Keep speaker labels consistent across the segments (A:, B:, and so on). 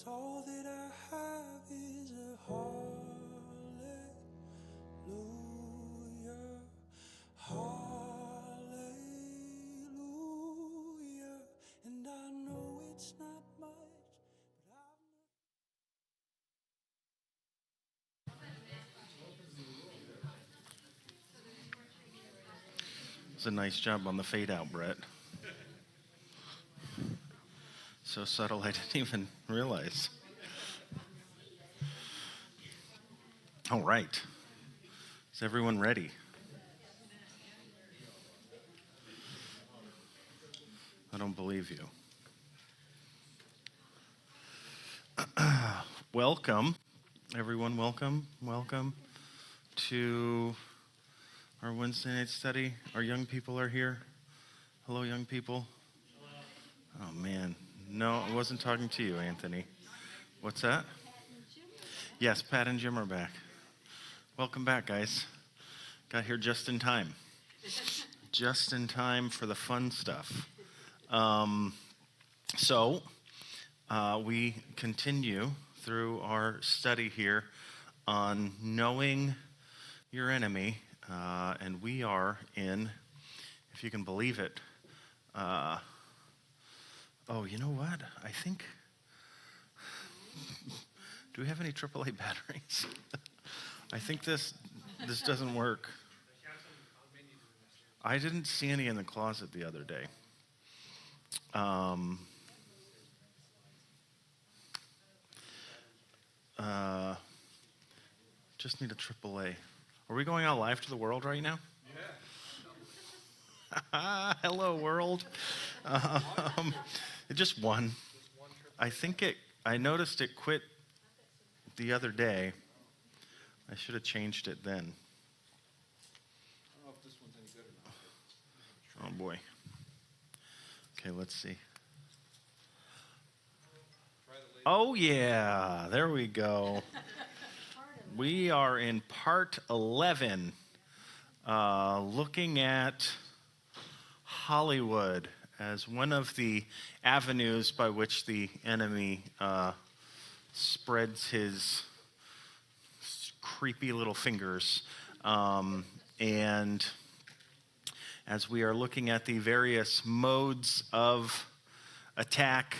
A: all that I have is a hallelujah, hallelujah. And I know it's not much, but
B: It's a nice job on the fade out, Brett. So subtle I didn't even realize. All right. Is everyone ready? I don't believe you. Welcome, everyone. Welcome to our Wednesday night study. Our young people are here. Hello, young people. Oh, man. No, I wasn't talking to you, Anthony. What's that? Yes, Pat and Jim are back. Welcome back, guys. Got here just in time. Just in time for the fun stuff. So we continue through our study here on knowing your enemy, and we are in, if you can believe it, you know what? I think, do we have any AAA batteries? I think this doesn't work. I didn't see any in the closet the other day. Just need a AAA. Are we going out live to the world right now? Yeah. Hello, world. Just one. I noticed it quit the other day. I should have changed it then.
C: I don't know if this one's any good or not.
B: Oh, boy. Okay, let's see. Oh, yeah. There we go. We are in part 11, looking at Hollywood as one of the avenues by which the enemy spreads his creepy little fingers. And as we are looking at the various modes of attack,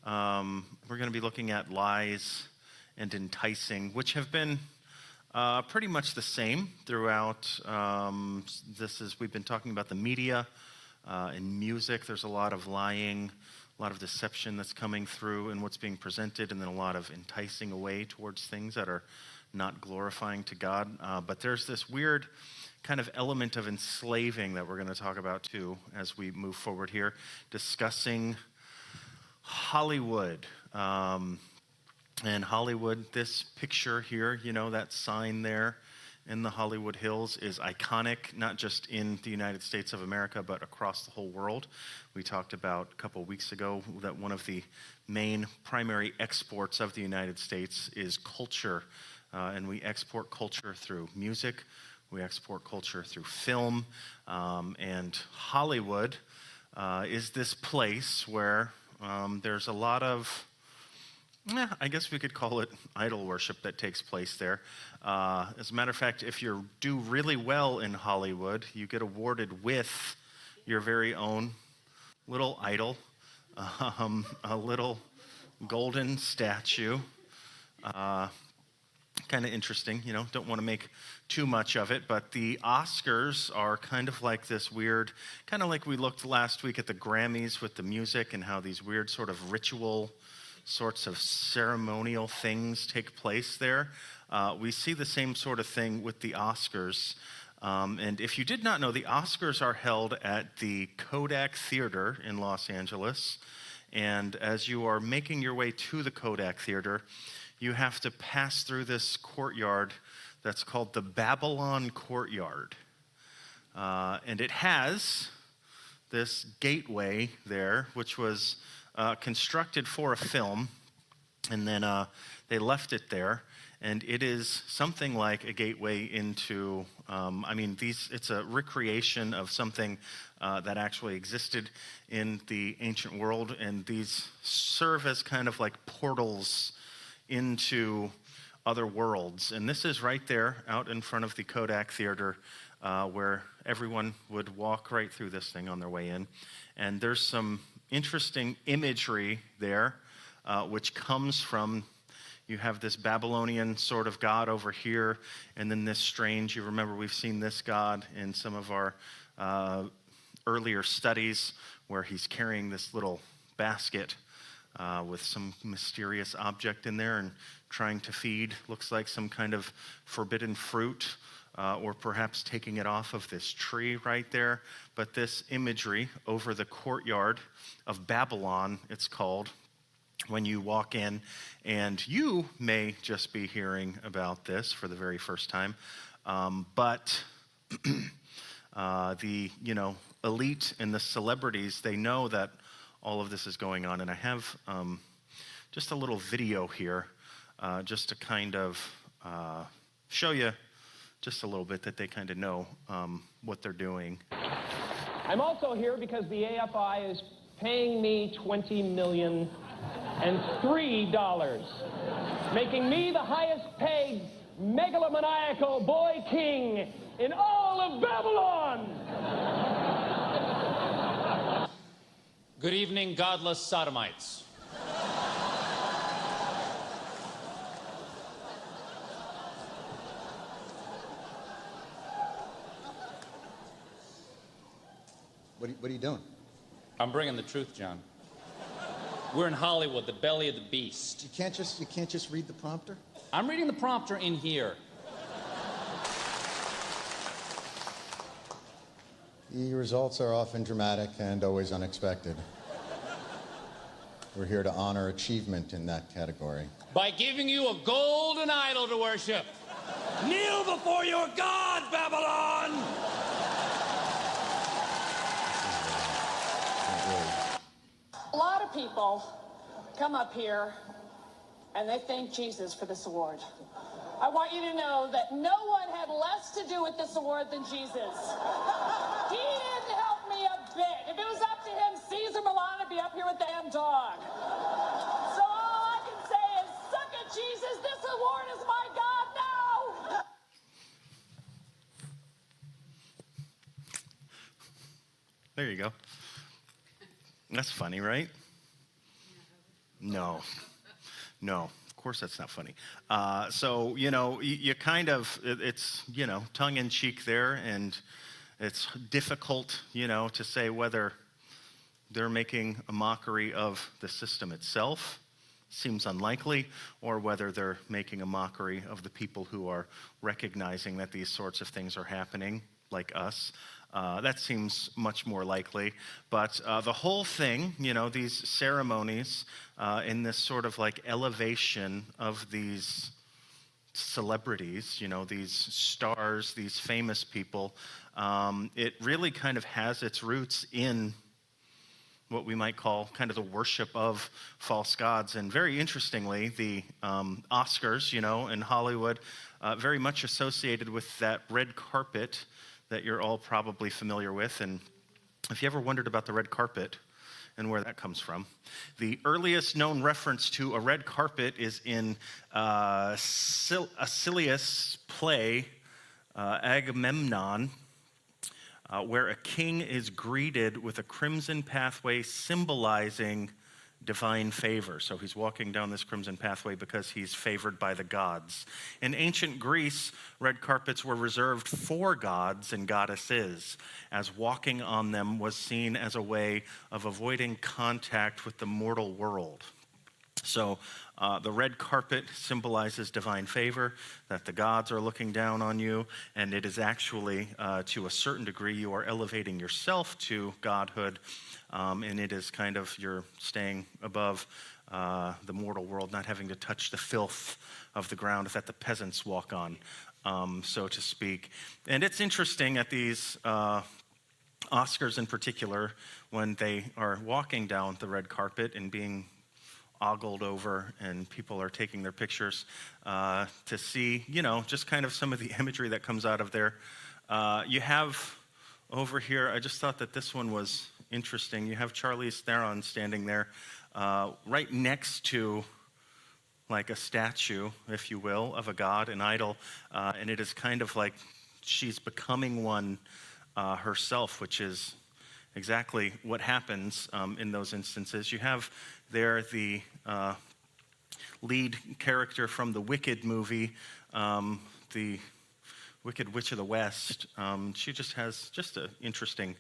B: we're going to be looking at lies and enticing, which have been pretty much the same throughout. We've been talking about the media and music. There's a lot of lying, a lot of deception that's coming through in what's being presented, and then a lot of enticing away towards things that are not glorifying to God. But there's this weird kind of element of enslaving that we're going to talk about too as we move forward here, discussing Hollywood. And Hollywood, this picture here, that sign there in the Hollywood Hills is iconic, not just in the United States of America, but across the whole world. We talked about a couple of weeks ago that one of the main primary exports of the United States is culture. And we export culture through music. We export culture through film. And Hollywood is this place where there's a lot of, I guess we could call it idol worship that takes place there. As a matter of fact, if you do really well in Hollywood, you get awarded with your very own little idol, a little golden statue. Kind of interesting, don't want to make too much of it, but the Oscars are kind of like this weird, kind of like we looked last week at the Grammys with the music and how these weird sort of ritual sorts of ceremonial things take place there. We see the same sort of thing with the Oscars. And if you did not know, the Oscars are held at the Kodak Theater in Los Angeles. And as you are making your way to the Kodak Theater, you have to pass through this courtyard that's called the Babylon Courtyard. And it has this gateway there, which was constructed for a film, and then they left it there. and it is something like a gateway into, it's a recreation of something that actually existed in the ancient world, and these serve as kind of like portals into other worlds. And this is right there out in front of the Kodak Theater, where everyone would walk right through this thing on their way in. And there's some interesting imagery there, which comes from, you have this Babylonian sort of god over here, and then this strange, you remember we've seen this god in some of our earlier studies, where he's carrying this little basket with some mysterious object in there and trying to feed, looks like some kind of forbidden fruit, or perhaps taking it off of this tree right there. But this imagery over the courtyard of Babylon, it's called, when you walk in, and you may just be hearing about this for the very first time, but the elite and the celebrities, they know that all of this is going on. And I have just a little video here, just to kind of show you just a little bit that they kind of know what they're doing.
D: I'm also here because the AFI is paying me $20 million and $3, making me the highest paid megalomaniacal boy king in all of Babylon.
E: Good evening, godless sodomites.
F: What are you doing?
E: I'm bringing the truth, John. We're in Hollywood, the belly of the beast.
F: You can't just read the prompter?
E: I'm reading the prompter in here.
F: The results are often dramatic and always unexpected. We're here to honor achievement in that category.
E: By giving you a golden idol to worship. Kneel before your God, Babylon!
G: A lot of people come up here and they thank Jesus for this award. I want you to know that no one had less to do with this award than Jesus. He didn't help me a bit. If it was up to him, Caesar Milan would be up here with the damn dog. So all I can say is, suck it, Jesus. This award is my God now.
B: There you go. That's funny, right? No, of course that's not funny. So, you kind of, it's, tongue-in-cheek there, and it's difficult, to say whether they're making a mockery of the system itself, seems unlikely, or whether they're making a mockery of the people who are recognizing that these sorts of things are happening, like us. That seems much more likely. But the whole thing, these ceremonies, in this sort of like elevation of these celebrities, these stars, these famous people, it really kind of has its roots in what we might call kind of the worship of false gods. And very interestingly, the Oscars, in Hollywood, very much associated with that red carpet that you're all probably familiar with. And if you ever wondered about the red carpet and where that comes from, the earliest known reference to a red carpet is in Aeschylus' play, Agamemnon, where a king is greeted with a crimson pathway symbolizing divine favor. So he's walking down this crimson pathway because he's favored by the gods. In ancient Greece, red carpets were reserved for gods and goddesses, as walking on them was seen as a way of avoiding contact with the mortal world. So the red carpet symbolizes divine favor, that the gods are looking down on you, and it is actually, to a certain degree, you are elevating yourself to godhood, and it is kind of you're staying above the mortal world, not having to touch the filth of the ground that the peasants walk on, so to speak. And it's interesting at these Oscars in particular, when they are walking down the red carpet and being ogled over and people are taking their pictures to see, just kind of some of the imagery that comes out of there. You have over here, I just thought that this one was interesting. You have Charlize Theron standing there right next to like a statue, if you will, of a god, an idol, and it is kind of like she's becoming one herself, which is exactly what happens in those instances. You have there the lead character from the Wicked movie, the Wicked Witch of the West. She just has just an interesting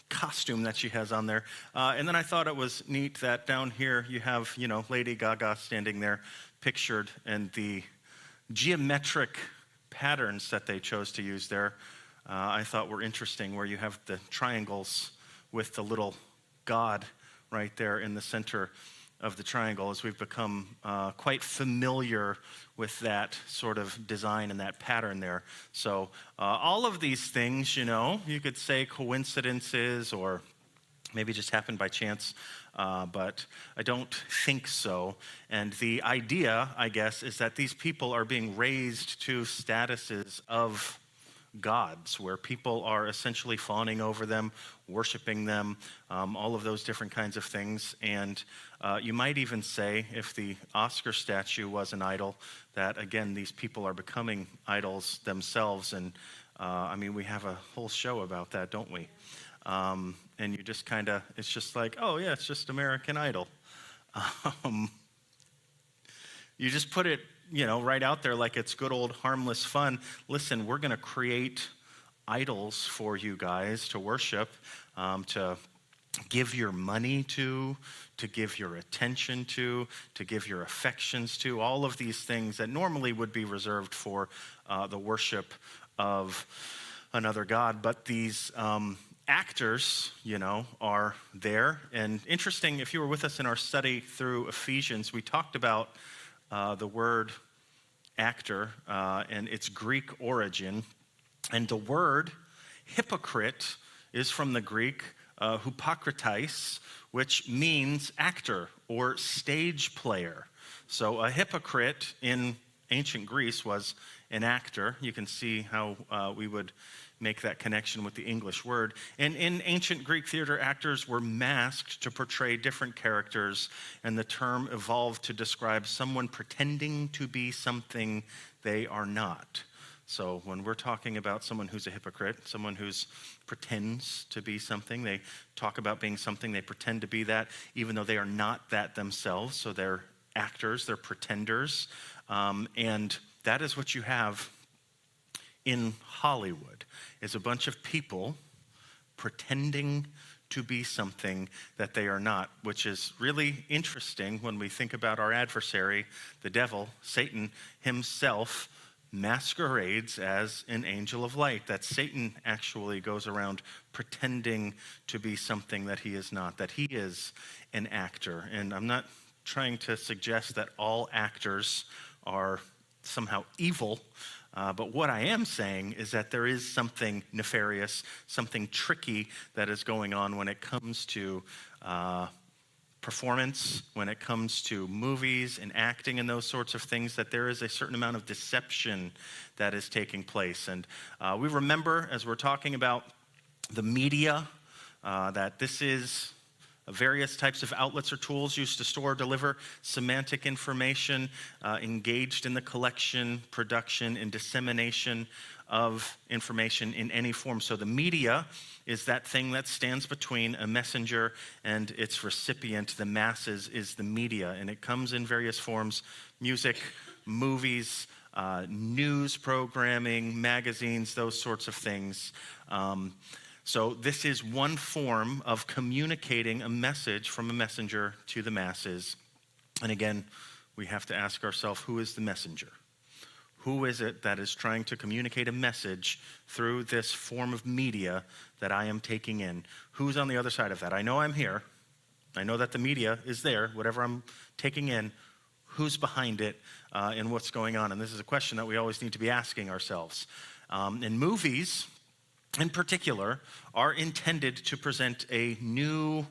B: costume that she has on there. And then I thought it was neat that down here you have, Lady Gaga standing there pictured, and the geometric patterns that they chose to use there I thought were interesting, where you have the triangles with the little god right there in the center of the triangle, as we've become quite familiar with that sort of design and that pattern there. So all of these things, you could say coincidences or maybe just happened by chance, but I don't think so. And the idea, I guess, is that these people are being raised to statuses of gods, where people are essentially fawning over them, worshiping them, all of those different kinds of things. And you might even say, if the Oscar statue was an idol, that again, these people are becoming idols themselves. And we have a whole show about that, don't we? And you just it's just like, oh yeah, it's just American Idol. You just put it right out there like it's good old harmless fun. Listen, we're going to create idols for you guys to worship, to give your money to give your attention to give your affections to, all of these things that normally would be reserved for the worship of another god. But these actors, are there. And interesting, if you were with us in our study through Ephesians, we talked about the word actor and its Greek origin. And the word hypocrite is from the Greek hypokritais, which means actor or stage player. So a hypocrite in ancient Greece was an actor. You can see how we would make that connection with the English word. And in ancient Greek theater, actors were masked to portray different characters, and the term evolved to describe someone pretending to be something they are not. So when we're talking about someone who's a hypocrite, someone who's pretends to be something, they talk about being something, they pretend to be that, even though they are not that themselves. So they're actors, they're pretenders, and that is what you have in Hollywood, is a bunch of people pretending to be something that they are not, which is really interesting when we think about our adversary, the devil, Satan himself, masquerades as an angel of light, that Satan actually goes around pretending to be something that he is not, that he is an actor. And I'm not trying to suggest that all actors are somehow evil, but what I am saying is that there is something nefarious, something tricky that is going on when it comes to performance, when it comes to movies and acting and those sorts of things, that there is a certain amount of deception that is taking place. And we remember, as we're talking about the media, that this is various types of outlets or tools used to store or deliver semantic information, engaged in the collection, production, and dissemination of information in any form. So the media is that thing that stands between a messenger and its recipient. The masses is the media, and it comes in various forms: music, movies, news programming, magazines, those sorts of things. So this is one form of communicating a message from a messenger to the masses. And again, we have to ask ourselves, who is the messenger? Who is it that is trying to communicate a message through this form of media that I am taking in? Who's on the other side of that? I know I'm here. I know that the media is there, whatever I'm taking in. Who's behind it and what's going on? And this is a question that we always need to be asking ourselves. And movies, in particular, are intended to present a new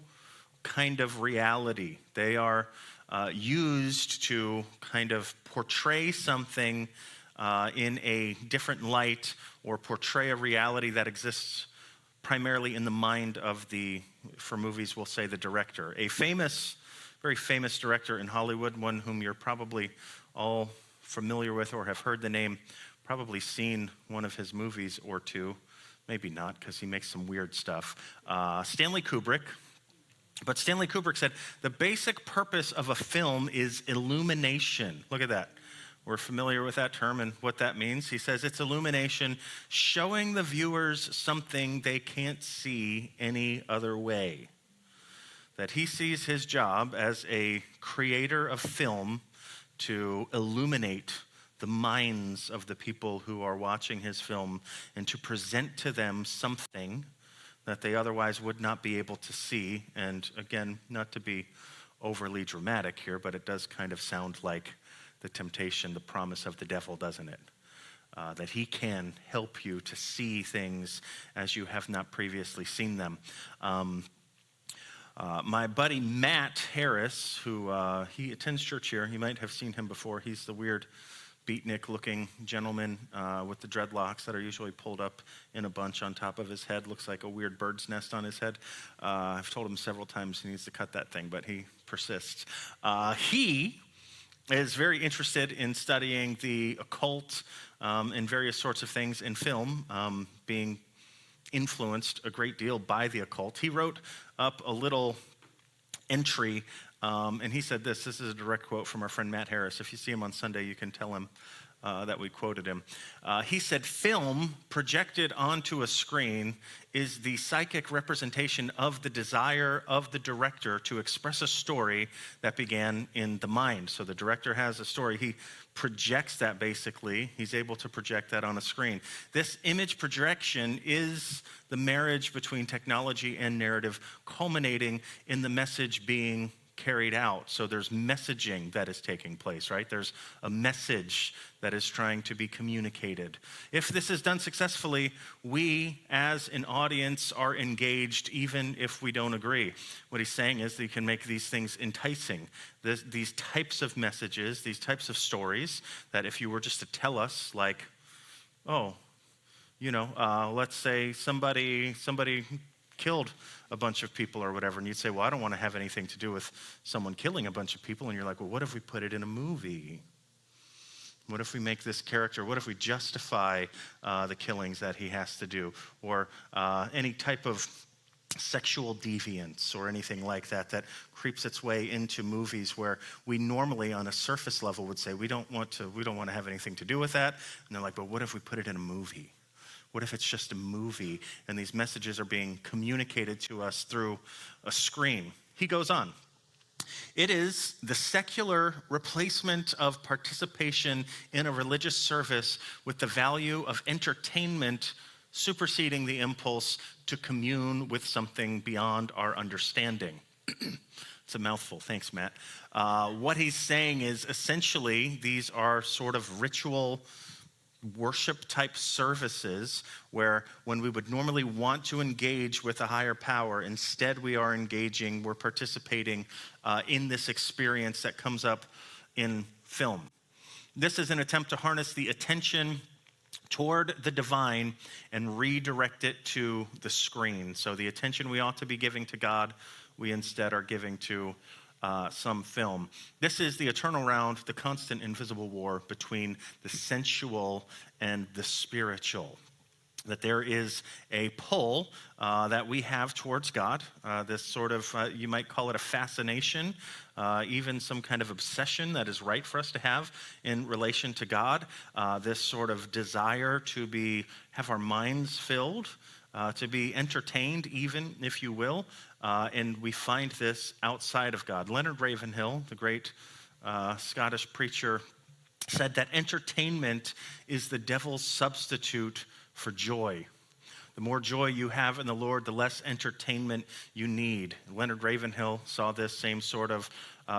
B: kind of reality. They are used to kind of portray something in a different light, or portray a reality that exists primarily in the mind of for movies, we'll say the director. A very famous director in Hollywood, one whom you're probably all familiar with or have heard the name, probably seen one of his movies or two. Maybe not, because he makes some weird stuff. Stanley Kubrick. But Stanley Kubrick said, the basic purpose of a film is illumination. Look at that. We're familiar with that term and what that means. He says it's illumination, showing the viewers something they can't see any other way. That he sees his job as a creator of film to illuminate the minds of the people who are watching his film, and to present to them something that they otherwise would not be able to see. And again, not to be overly dramatic here, but it does kind of sound like the temptation, the promise of the devil, doesn't it? That he can help you to see things as you have not previously seen them. My buddy Matt Harris, who he attends church here, you might have seen him before. He's the weird beatnik-looking gentleman with the dreadlocks that are usually pulled up in a bunch on top of his head. Looks like a weird bird's nest on his head. I've told him several times he needs to cut that thing, but he persists. He is very interested in studying the occult and various sorts of things in film, being influenced a great deal by the occult. He wrote up a little entry, and he said this is a direct quote from our friend Matt Harris. If you see him on Sunday, you can tell him that we quoted him. He said, film projected onto a screen is the psychic representation of the desire of the director to express a story that began in the mind. So the director has a story. He projects that basically. He's able to project that on a screen. This image projection is the marriage between technology and narrative, culminating in the message being carried out. So there's messaging that is taking place, right? There's a message that is trying to be communicated. If this is done successfully, we as an audience are engaged even if we don't agree. What he's saying is that you can make these things enticing. These types of messages, these types of stories that if you were just to tell us like, oh, let's say somebody killed a bunch of people or whatever, and you'd say, well, I don't want to have anything to do with someone killing a bunch of people, and you're like, well, what if we put it in a movie? What if we make this character, what if we justify the killings that he has to do, or any type of sexual deviance or anything like that that creeps its way into movies where we normally on a surface level would say we don't want to have anything to do with that, and they're like, but what if we put it in a movie? What if it's just a movie and these messages are being communicated to us through a screen? He goes on. It is the secular replacement of participation in a religious service with the value of entertainment superseding the impulse to commune with something beyond our understanding. It's a mouthful. Thanks, Matt. What he's saying is essentially these are sort of ritual worship type services where when we would normally want to engage with a higher power, instead we're participating in this experience that comes up in film. This is an attempt to harness the attention toward the divine and redirect it to the screen. So the attention we ought to be giving to God, we instead are giving to some film. This is the eternal round, the constant invisible war between the sensual and the spiritual. That there is a pull that we have towards God, this sort of, you might call it a fascination, even some kind of obsession that is right for us to have in relation to God, this sort of desire to have our minds filled, to be entertained even, if you will, and we find this outside of God. Leonard Ravenhill, the great Scottish preacher, said that entertainment is the devil's substitute for joy. The more joy you have in the Lord, the less entertainment you need. Leonard Ravenhill saw this same sort of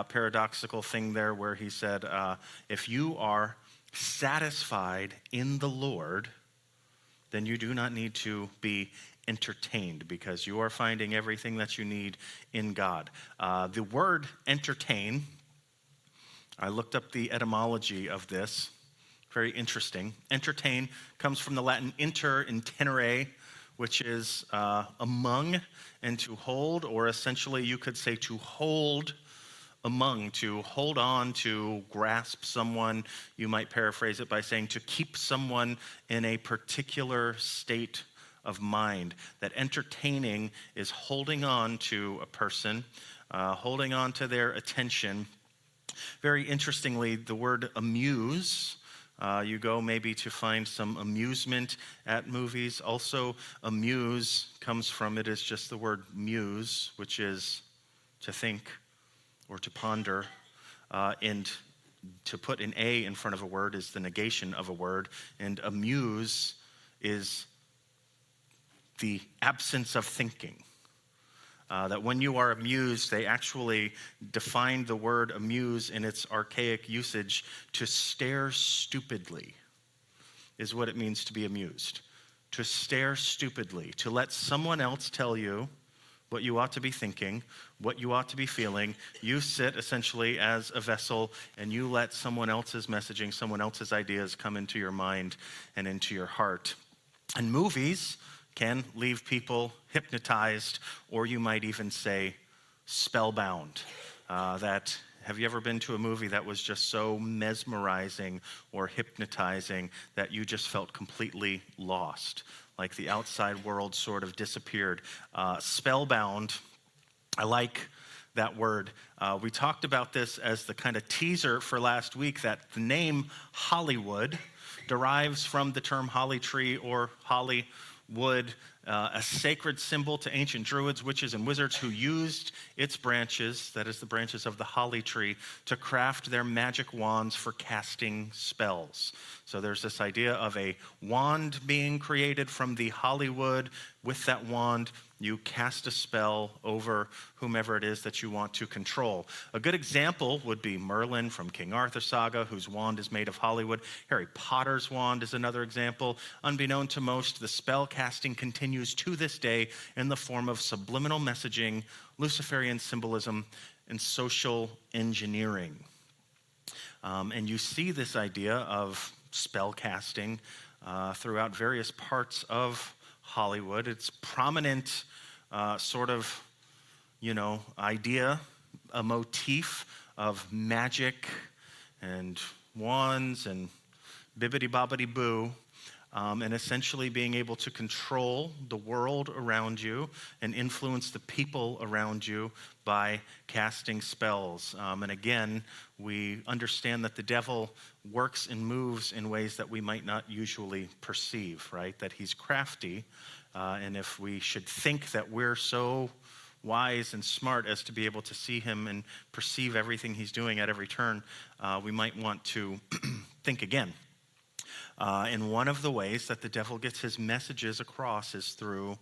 B: paradoxical thing there where he said, if you are satisfied in the Lord, then you do not need to be entertained, because you are finding everything that you need in God. The word entertain, I looked up the etymology of this. Very interesting. Entertain comes from the Latin inter and tenere, which is among and to hold, or essentially you could say to hold among, to hold on, to grasp someone. You might paraphrase it by saying to keep someone in a particular state of mind. That entertaining is holding on to a person, holding on to their attention. Very interestingly, the word amuse, you go maybe to find some amusement at movies. Also, amuse comes from, it is just the word muse, which is to think or to ponder. And to put an A in front of a word is the negation of a word. And amuse is the absence of thinking. That when you are amused, they actually define the word amuse in its archaic usage to stare stupidly, is what it means to be amused. To stare stupidly, to let someone else tell you what you ought to be thinking, what you ought to be feeling. You sit essentially as a vessel and you let someone else's messaging, someone else's ideas come into your mind and into your heart. And movies can leave people hypnotized, or you might even say spellbound. Have you ever been to a movie that was just so mesmerizing or hypnotizing that you just felt completely lost, like the outside world sort of disappeared? Spellbound, I like that word. We talked about this as the kind of teaser for last week, that the name Hollywood derives from the term holly tree or holly wood, a sacred symbol to ancient druids, witches, and wizards who used its branches, that is the branches of the holly tree, to craft their magic wands for casting spells. So there's this idea of a wand being created from the holly wood. With that wand, you cast a spell over whomever it is that you want to control. A good example would be Merlin from King Arthur saga, whose wand is made of holly wood. Harry Potter's wand is another example. Unbeknown to most, the spell casting continues to this day in the form of subliminal messaging, Luciferian symbolism, and social engineering. And you see this idea of spell casting throughout various parts of Hollywood. It's prominent sort of, idea, a motif of magic and wands and bibbidi-bobbidi-boo, and essentially being able to control the world around you and influence the people around you by casting spells. And again, we understand that the devil works and moves in ways that we might not usually perceive, right? That he's crafty, and if we should think that we're so wise and smart as to be able to see him and perceive everything he's doing at every turn, we might want to think again. And one of the ways that the devil gets his messages across is through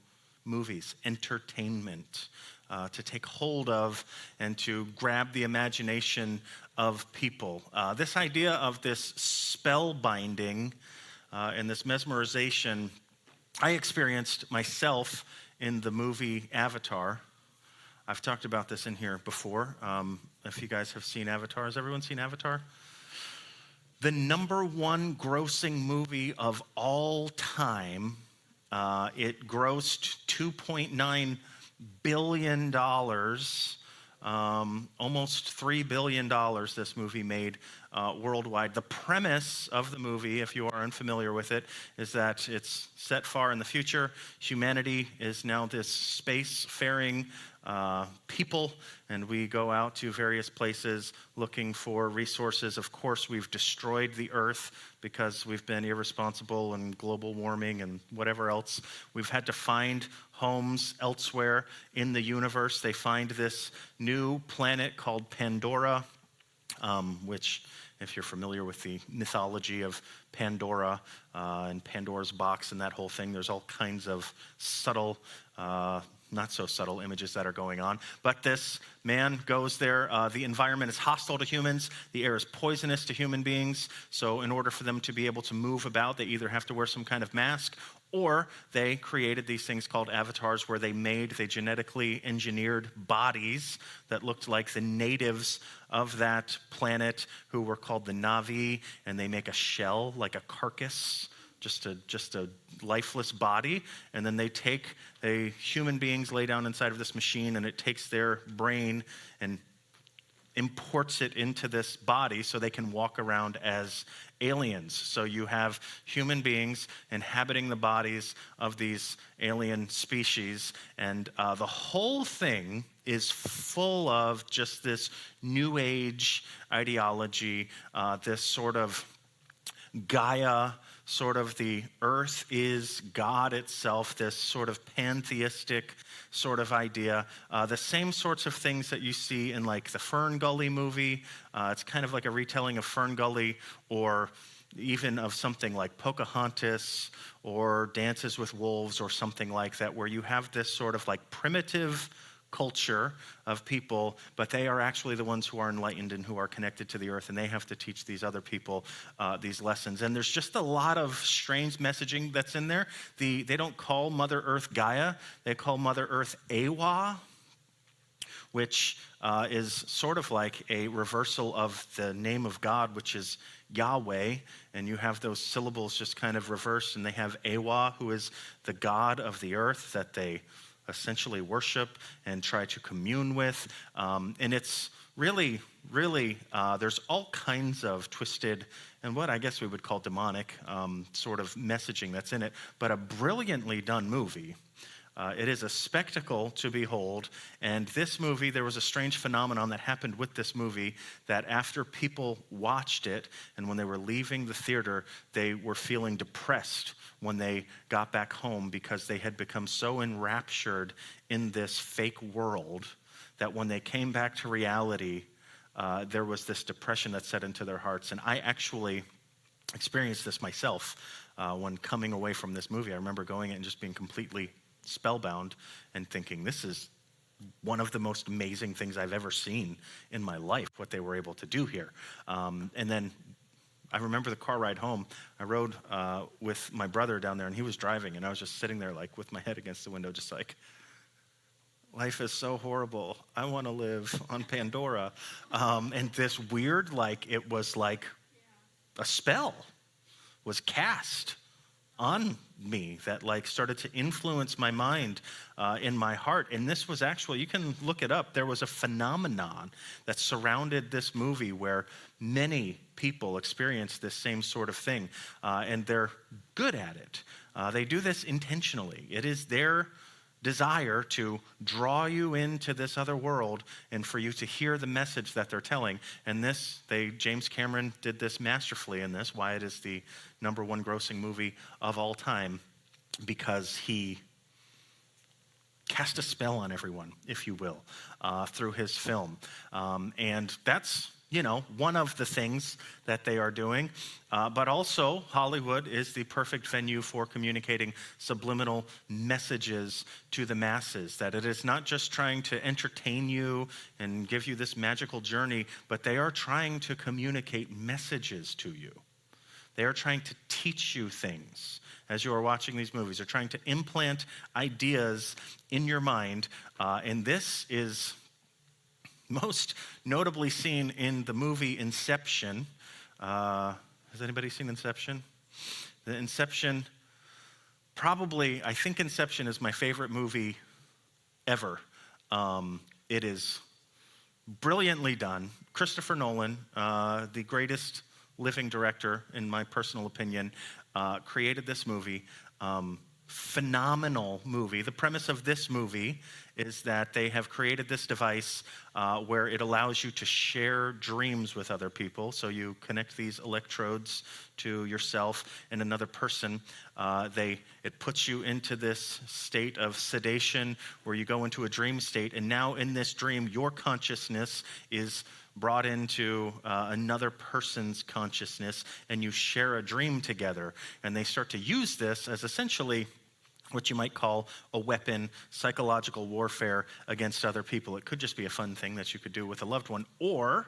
B: movies, entertainment, to take hold of and to grab the imagination of people. This idea of this spellbinding and this mesmerization, I experienced myself in the movie Avatar. I've talked about this in here before. If you guys have seen Avatar, has everyone seen Avatar? The number one grossing movie of all time. It grossed $2.9 billion, almost $3 billion this movie made worldwide. The premise of the movie, if you are unfamiliar with it, is that it's set far in the future. Humanity is now this space-faring people, and we go out to various places looking for resources. Of course, we've destroyed the earth because we've been irresponsible and global warming and whatever else. We've had to find homes elsewhere in the universe. They find this new planet called Pandora, which, if you're familiar with the mythology of Pandora and Pandora's box and that whole thing, there's all kinds of subtle not so subtle images that are going on. But this man goes there. The environment is hostile to humans. The air is poisonous to human beings. So in order for them to be able to move about, they either have to wear some kind of mask Or they created these things called avatars where they genetically engineered bodies that looked like the natives of that planet who were called the Na'vi, and they make a shell like a carcass, just a lifeless body, and then human beings lay down inside of this machine, and it takes their brain and imports it into this body so they can walk around as aliens. So you have human beings inhabiting the bodies of these alien species, and the whole thing is full of just this new age ideology, this sort of Gaia, sort of the earth is God itself, this sort of pantheistic sort of idea. The same sorts of things that you see in like the Fern Gully movie. It's kind of like a retelling of Fern Gully, or even of something like Pocahontas or Dances with Wolves or something like that, where you have this sort of like primitive culture of people, but they are actually the ones who are enlightened and who are connected to the earth, and they have to teach these other people these lessons. And there's just a lot of strange messaging that's in there. They don't call Mother Earth Gaia, they call Mother Earth Awa, which is sort of like a reversal of the name of God, which is Yahweh, and you have those syllables just kind of reversed, and they have Awa, who is the God of the earth that they essentially worship and try to commune with. And it's really, there's all kinds of twisted and what I guess we would call demonic sort of messaging that's in it, but a brilliantly done movie. It is a spectacle to behold, and this movie, there was a strange phenomenon that happened with this movie, that after people watched it and when they were leaving the theater, they were feeling depressed when they got back home because they had become so enraptured in this fake world that when they came back to reality, there was this depression that set into their hearts. And I actually experienced this myself when coming away from this movie. I remember going in and just being completely spellbound and thinking, this is one of the most amazing things I've ever seen in my life, what they were able to do here. And then I remember the car ride home. I rode with my brother down there, and he was driving, and I was just sitting there like with my head against the window, just like, life is so horrible. I want to live on Pandora. And this weird, like, it was like a spell was cast on me that like started to influence my mind in my heart. And this was actually, you can look it up, there was a phenomenon that surrounded this movie where many people experienced this same sort of thing, and they're good at it. They do this intentionally. It is their desire to draw you into this other world and for you to hear the message that they're telling. And James Cameron did this masterfully in this, why it is the #1 grossing movie of all time, because he cast a spell on everyone, if you will, through his film. And that's, one of the things that they are doing. But also, Hollywood is the perfect venue for communicating subliminal messages to the masses, that it is not just trying to entertain you and give you this magical journey, but they are trying to communicate messages to you. They are trying to teach you things as you are watching these movies. They're trying to implant ideas in your mind, and this is most notably seen in the movie Inception. Has anybody seen Inception? The Inception, I think Inception is my favorite movie ever. It is brilliantly done. Christopher Nolan, the greatest living director, in my personal opinion, created this movie. Phenomenal movie. The premise of this movie is that they have created this device where it allows you to share dreams with other people. So you connect these electrodes to yourself and another person. It puts you into this state of sedation where you go into a dream state, and now in this dream, your consciousness is brought into another person's consciousness, and you share a dream together. And they start to use this as essentially what you might call a weapon, psychological warfare against other people. It could just be a fun thing that you could do with a loved one, or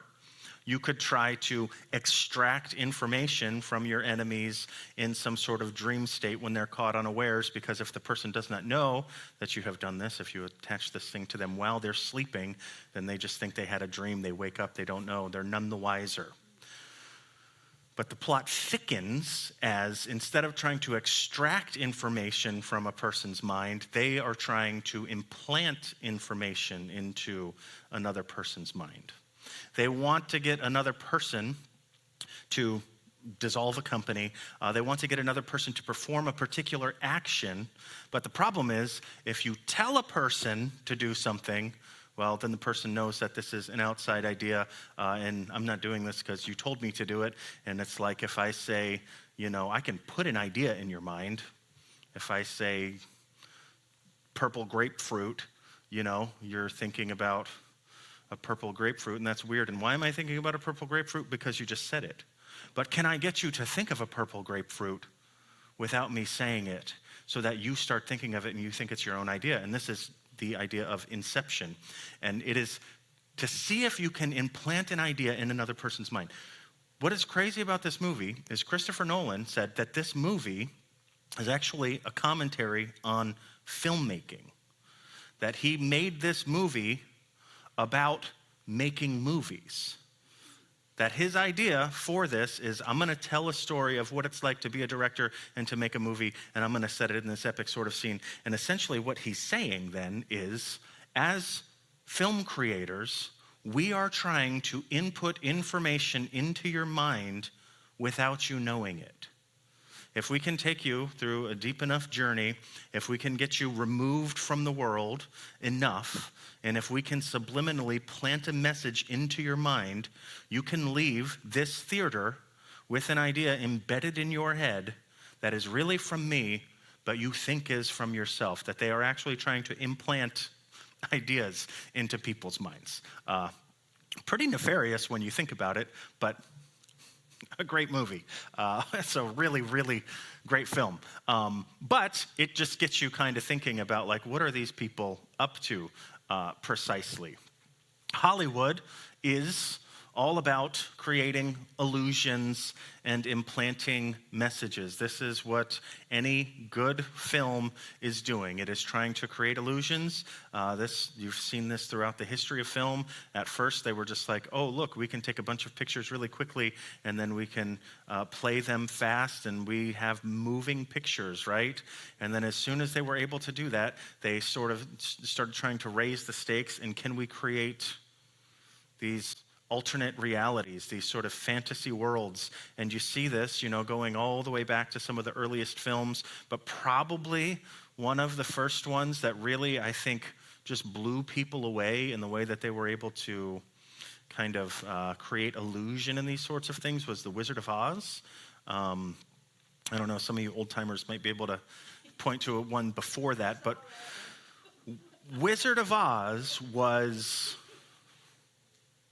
B: You could try to extract information from your enemies in some sort of dream state when they're caught unawares, because if the person does not know that you have done this, if you attach this thing to them while they're sleeping, then they just think they had a dream. They wake up, they don't know, they're none the wiser. But the plot thickens as, instead of trying to extract information from a person's mind, they are trying to implant information into another person's mind. They want to get another person to dissolve a company. They want to get another person to perform a particular action. But the problem is, if you tell a person to do something, well, then the person knows that this is an outside idea, and I'm not doing this because you told me to do it. And it's like if I say, I can put an idea in your mind. If I say purple grapefruit, you're thinking about a purple grapefruit, and that's weird. And why am I thinking about a purple grapefruit? Because you just said it. But can I get you to think of a purple grapefruit without me saying it, so that you start thinking of it and you think it's your own idea? And this is the idea of inception. And it is to see if you can implant an idea in another person's mind. What is crazy about this movie is Christopher Nolan said that this movie is actually a commentary on filmmaking. That he made this movie about making movies. That his idea for this is, I'm going to tell a story of what it's like to be a director and to make a movie, and I'm going to set it in this epic sort of scene. And essentially what he's saying then is, as film creators, we are trying to input information into your mind without you knowing it. If we can take you through a deep enough journey, if we can get you removed from the world enough, and if we can subliminally plant a message into your mind, you can leave this theater with an idea embedded in your head that is really from me, but you think is from yourself, that they are actually trying to implant ideas into people's minds. Pretty nefarious when you think about it, but a great movie. It's a really, really great film. But it just gets you kind of thinking about, like, what are these people up to precisely? Hollywood is all about creating illusions and implanting messages. This is what any good film is doing. It is trying to create illusions. You've seen this throughout the history of film. At first, they were just like, oh, look, we can take a bunch of pictures really quickly, and then we can play them fast, and we have moving pictures, right? And then as soon as they were able to do that, they sort of started trying to raise the stakes, and can we create these alternate realities, these sort of fantasy worlds? And you see this, going all the way back to some of the earliest films, but probably one of the first ones that really, I think, just blew people away in the way that they were able to kind of create illusion in these sorts of things was The Wizard of Oz. I don't know, some of you old-timers might be able to point to one before that, but Wizard of Oz was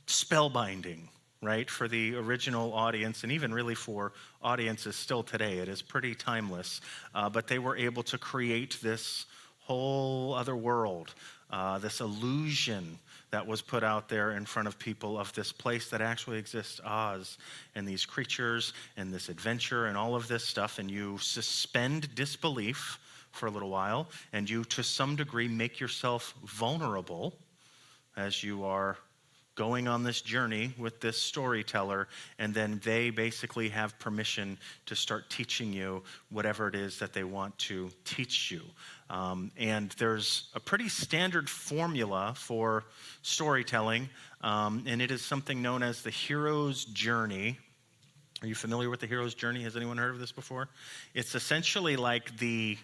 B: spellbinding, right, for the original audience, and even really for audiences still today. It is pretty timeless. But they were able to create this whole other world, this illusion that was put out there in front of people of this place that actually exists, Oz, and these creatures and this adventure and all of this stuff, and you suspend disbelief for a little while, and you, to some degree, make yourself vulnerable as you are going on this journey with this storyteller, and then they basically have permission to start teaching you whatever it is that they want to teach you. And there's a pretty standard formula for storytelling, and it is something known as the hero's journey. Are you familiar with the hero's journey? Has anyone heard of this before? It's essentially like the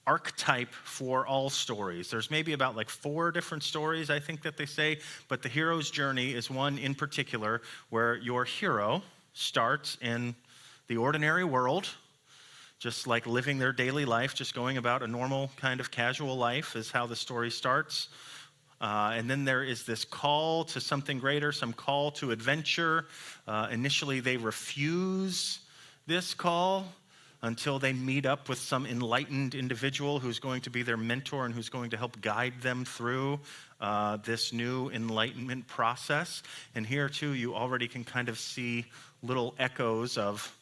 B: archetype for all stories. There's maybe about like 4 different stories, I think, that they say, but the hero's journey is one in particular where your hero starts in the ordinary world, just like living their daily life, just going about a normal kind of casual life is how the story starts. And then there is this call to something greater, some call to adventure. Initially, they refuse this call. until they meet up with some enlightened individual who's going to be their mentor and who's going to help guide them through this new enlightenment process. And here too, you already can kind of see little echoes of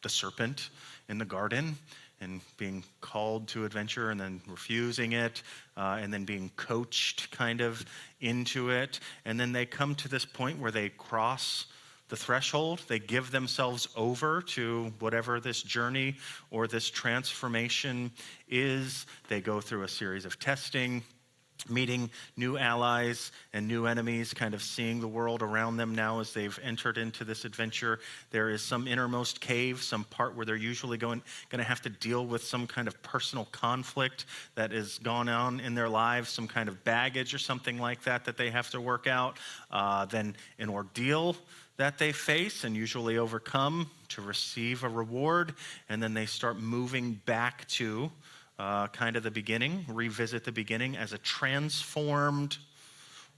B: the serpent in the garden and being called to adventure and then refusing it, and then being coached kind of into it. And then they come to this point where they cross the threshold. They give themselves over to whatever this journey or this transformation is. They go through a series of testing, meeting new allies and new enemies, kind of seeing the world around them now as they've entered into this adventure. There is some innermost cave, some part where they're usually going to have to deal with some kind of personal conflict that has gone on in their lives, some kind of baggage or something like that they have to work out. Then an ordeal that they face and usually overcome to receive a reward. And then they start moving back to kind of the beginning, revisit the beginning as a transformed,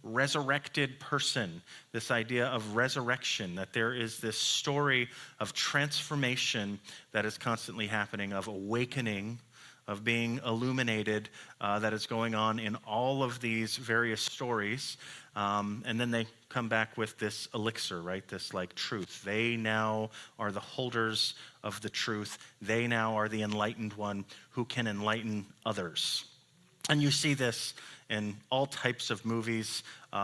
B: resurrected person. This idea of resurrection, that there is this story of transformation that is constantly happening, of awakening, of being illuminated, that is going on in all of these various stories. And then they come back with this elixir, right? This like truth. They now are the holders of the truth. They now are the enlightened one who can enlighten others. And you see this in all types of movies,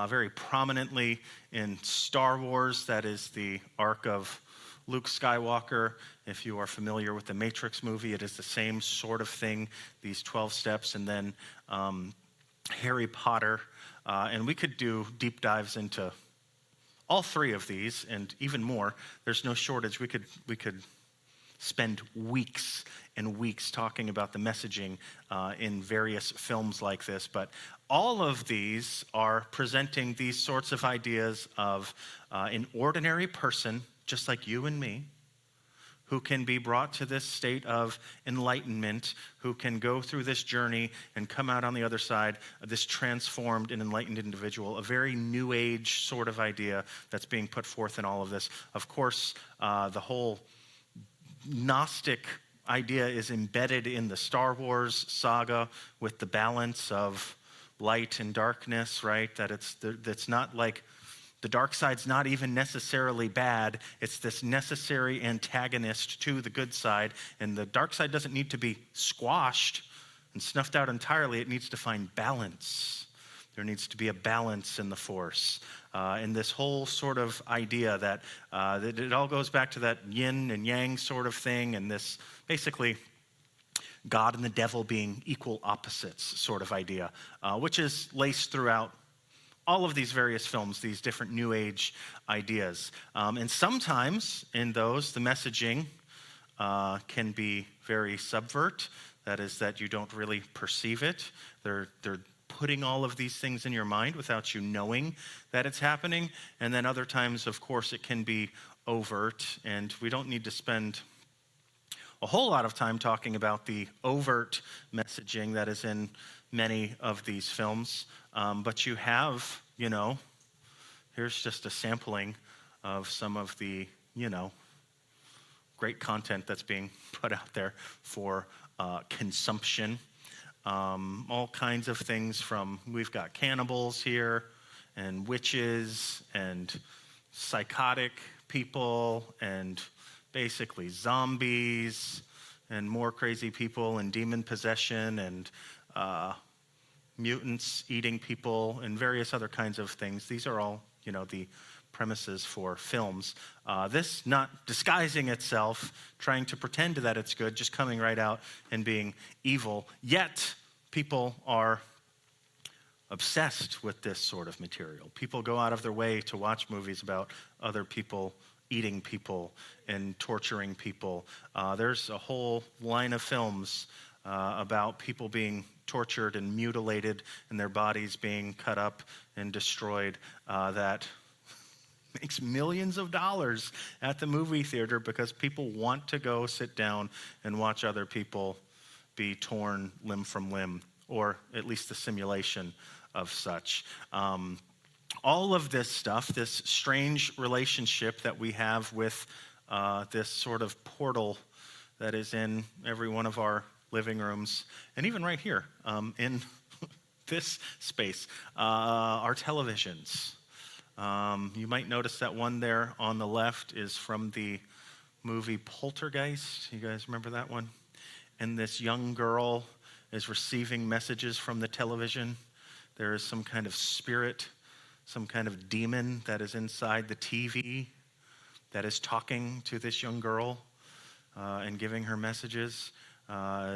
B: very prominently in Star Wars. That is the arc of Luke Skywalker. If you are familiar with the Matrix movie, it is the same sort of thing, these 12 steps. And then Harry Potter. And we could do deep dives into all three of these and even more. There's no shortage. We could spend weeks and weeks talking about the messaging in various films like this. But all of these are presenting these sorts of ideas of an ordinary person, just like you and me, who can be brought to this state of enlightenment, who can go through this journey and come out on the other side, this transformed and enlightened individual, a very new age sort of idea that's being put forth in all of this. Of course, the whole Gnostic idea is embedded in the Star Wars saga with the balance of light and darkness, right? That it's not like the dark side's not even necessarily bad. It's this necessary antagonist to the good side. And the dark side doesn't need to be squashed and snuffed out entirely. It needs to find balance. There needs to be a balance in the force. And this whole sort of idea that it all goes back to that yin and yang sort of thing, and this basically God and the devil being equal opposites sort of idea, which is laced throughout all of these various films, these different new age ideas. And sometimes in those, the messaging can be very subvert. That is that you don't really perceive it. They're putting all of these things in your mind without you knowing that it's happening. And then other times, of course, it can be overt. And we don't need to spend a whole lot of time talking about the overt messaging that is in many of these films. But you have, here's just a sampling of some of the, great content that's being put out there for consumption. All kinds of things from, we've got cannibals here, and witches, and psychotic people, and basically zombies, and more crazy people, and demon possession, and mutants eating people, and various other kinds of things. These are all, the premises for films. This not disguising itself, trying to pretend that it's good, just coming right out and being evil. Yet, people are obsessed with this sort of material. People go out of their way to watch movies about other people eating people and torturing people. There's a whole line of films about people being tortured and mutilated and their bodies being cut up and destroyed that makes millions of dollars at the movie theater because people want to go sit down and watch other people be torn limb from limb, or at least the simulation of such. All of this stuff, this strange relationship that we have with this sort of portal that is in every one of our living rooms, and even right here in this space, our televisions. You might notice that one there on the left is from the movie Poltergeist. You guys remember that one? And this young girl is receiving messages from the television. There is some kind of spirit, some kind of demon that is inside the TV that is talking to this young girl and giving her messages,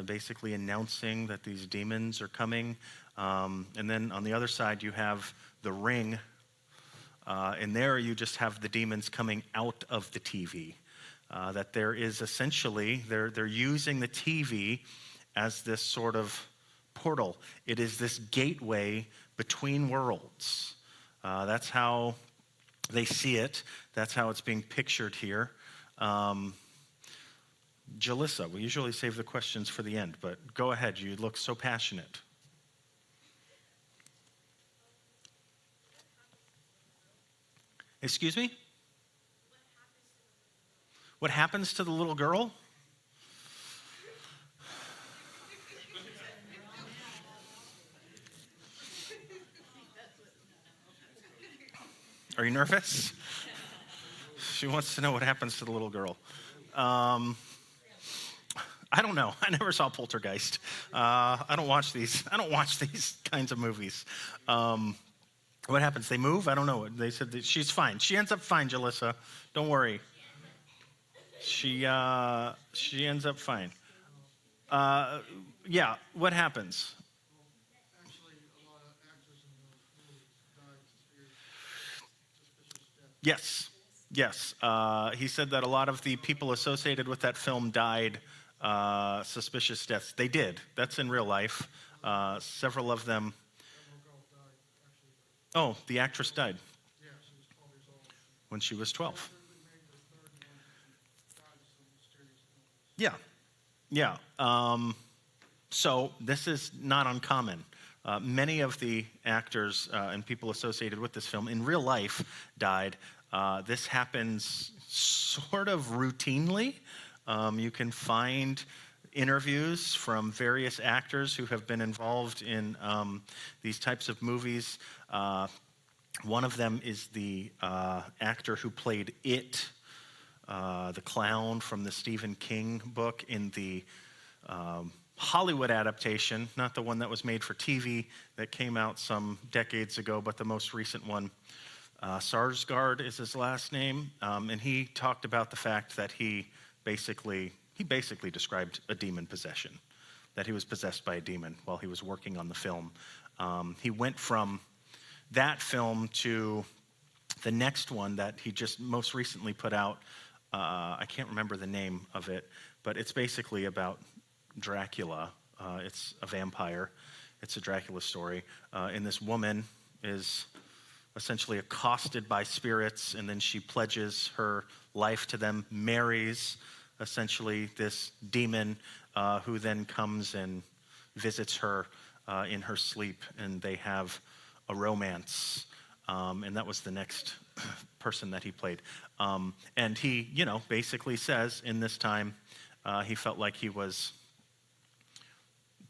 B: basically announcing that these demons are coming. And then on the other side, you have The Ring. And there you just have the demons coming out of the TV. That there is essentially, they're using the TV as this sort of portal. It is this gateway between worlds. That's how they see it. That's how it's being pictured here. Jalissa, we usually save the questions for the end, but go ahead. You look so passionate. Excuse me? What happens to the little girl? Are you nervous? She wants to know what happens to the little girl. I don't know. I never saw Poltergeist. I don't watch these kinds of movies. What happens? They move? I don't know. They said that she's fine. She ends up fine, Jalissa. Don't worry. She ends up fine. Yeah. What happens? Yes. He said that a lot of the people associated with that film died suspicious deaths. They did. That's in real life. Several of them. Oh, the actress died when she was 12. Yeah. So this is not uncommon. Many of the actors and people associated with this film in real life died. This happens sort of routinely. You can find interviews from various actors who have been involved in these types of movies. One of them is the actor who played It, the clown from the Stephen King book in the Hollywood adaptation, not the one that was made for TV that came out some decades ago, but the most recent one. Sarsgaard is his last name, and he talked about the fact that he basically described a demon possession, that he was possessed by a demon while he was working on the film. He went from that film to the next one that he just most recently put out. I can't remember the name of it, but it's basically about Dracula. It's a vampire. It's a Dracula story. And this woman is essentially accosted by spirits, and then she pledges her life to them, marries essentially this demon who then comes and visits her in her sleep, and they have a romance. And that was the next person that he played. And he, basically says in this time he felt like he was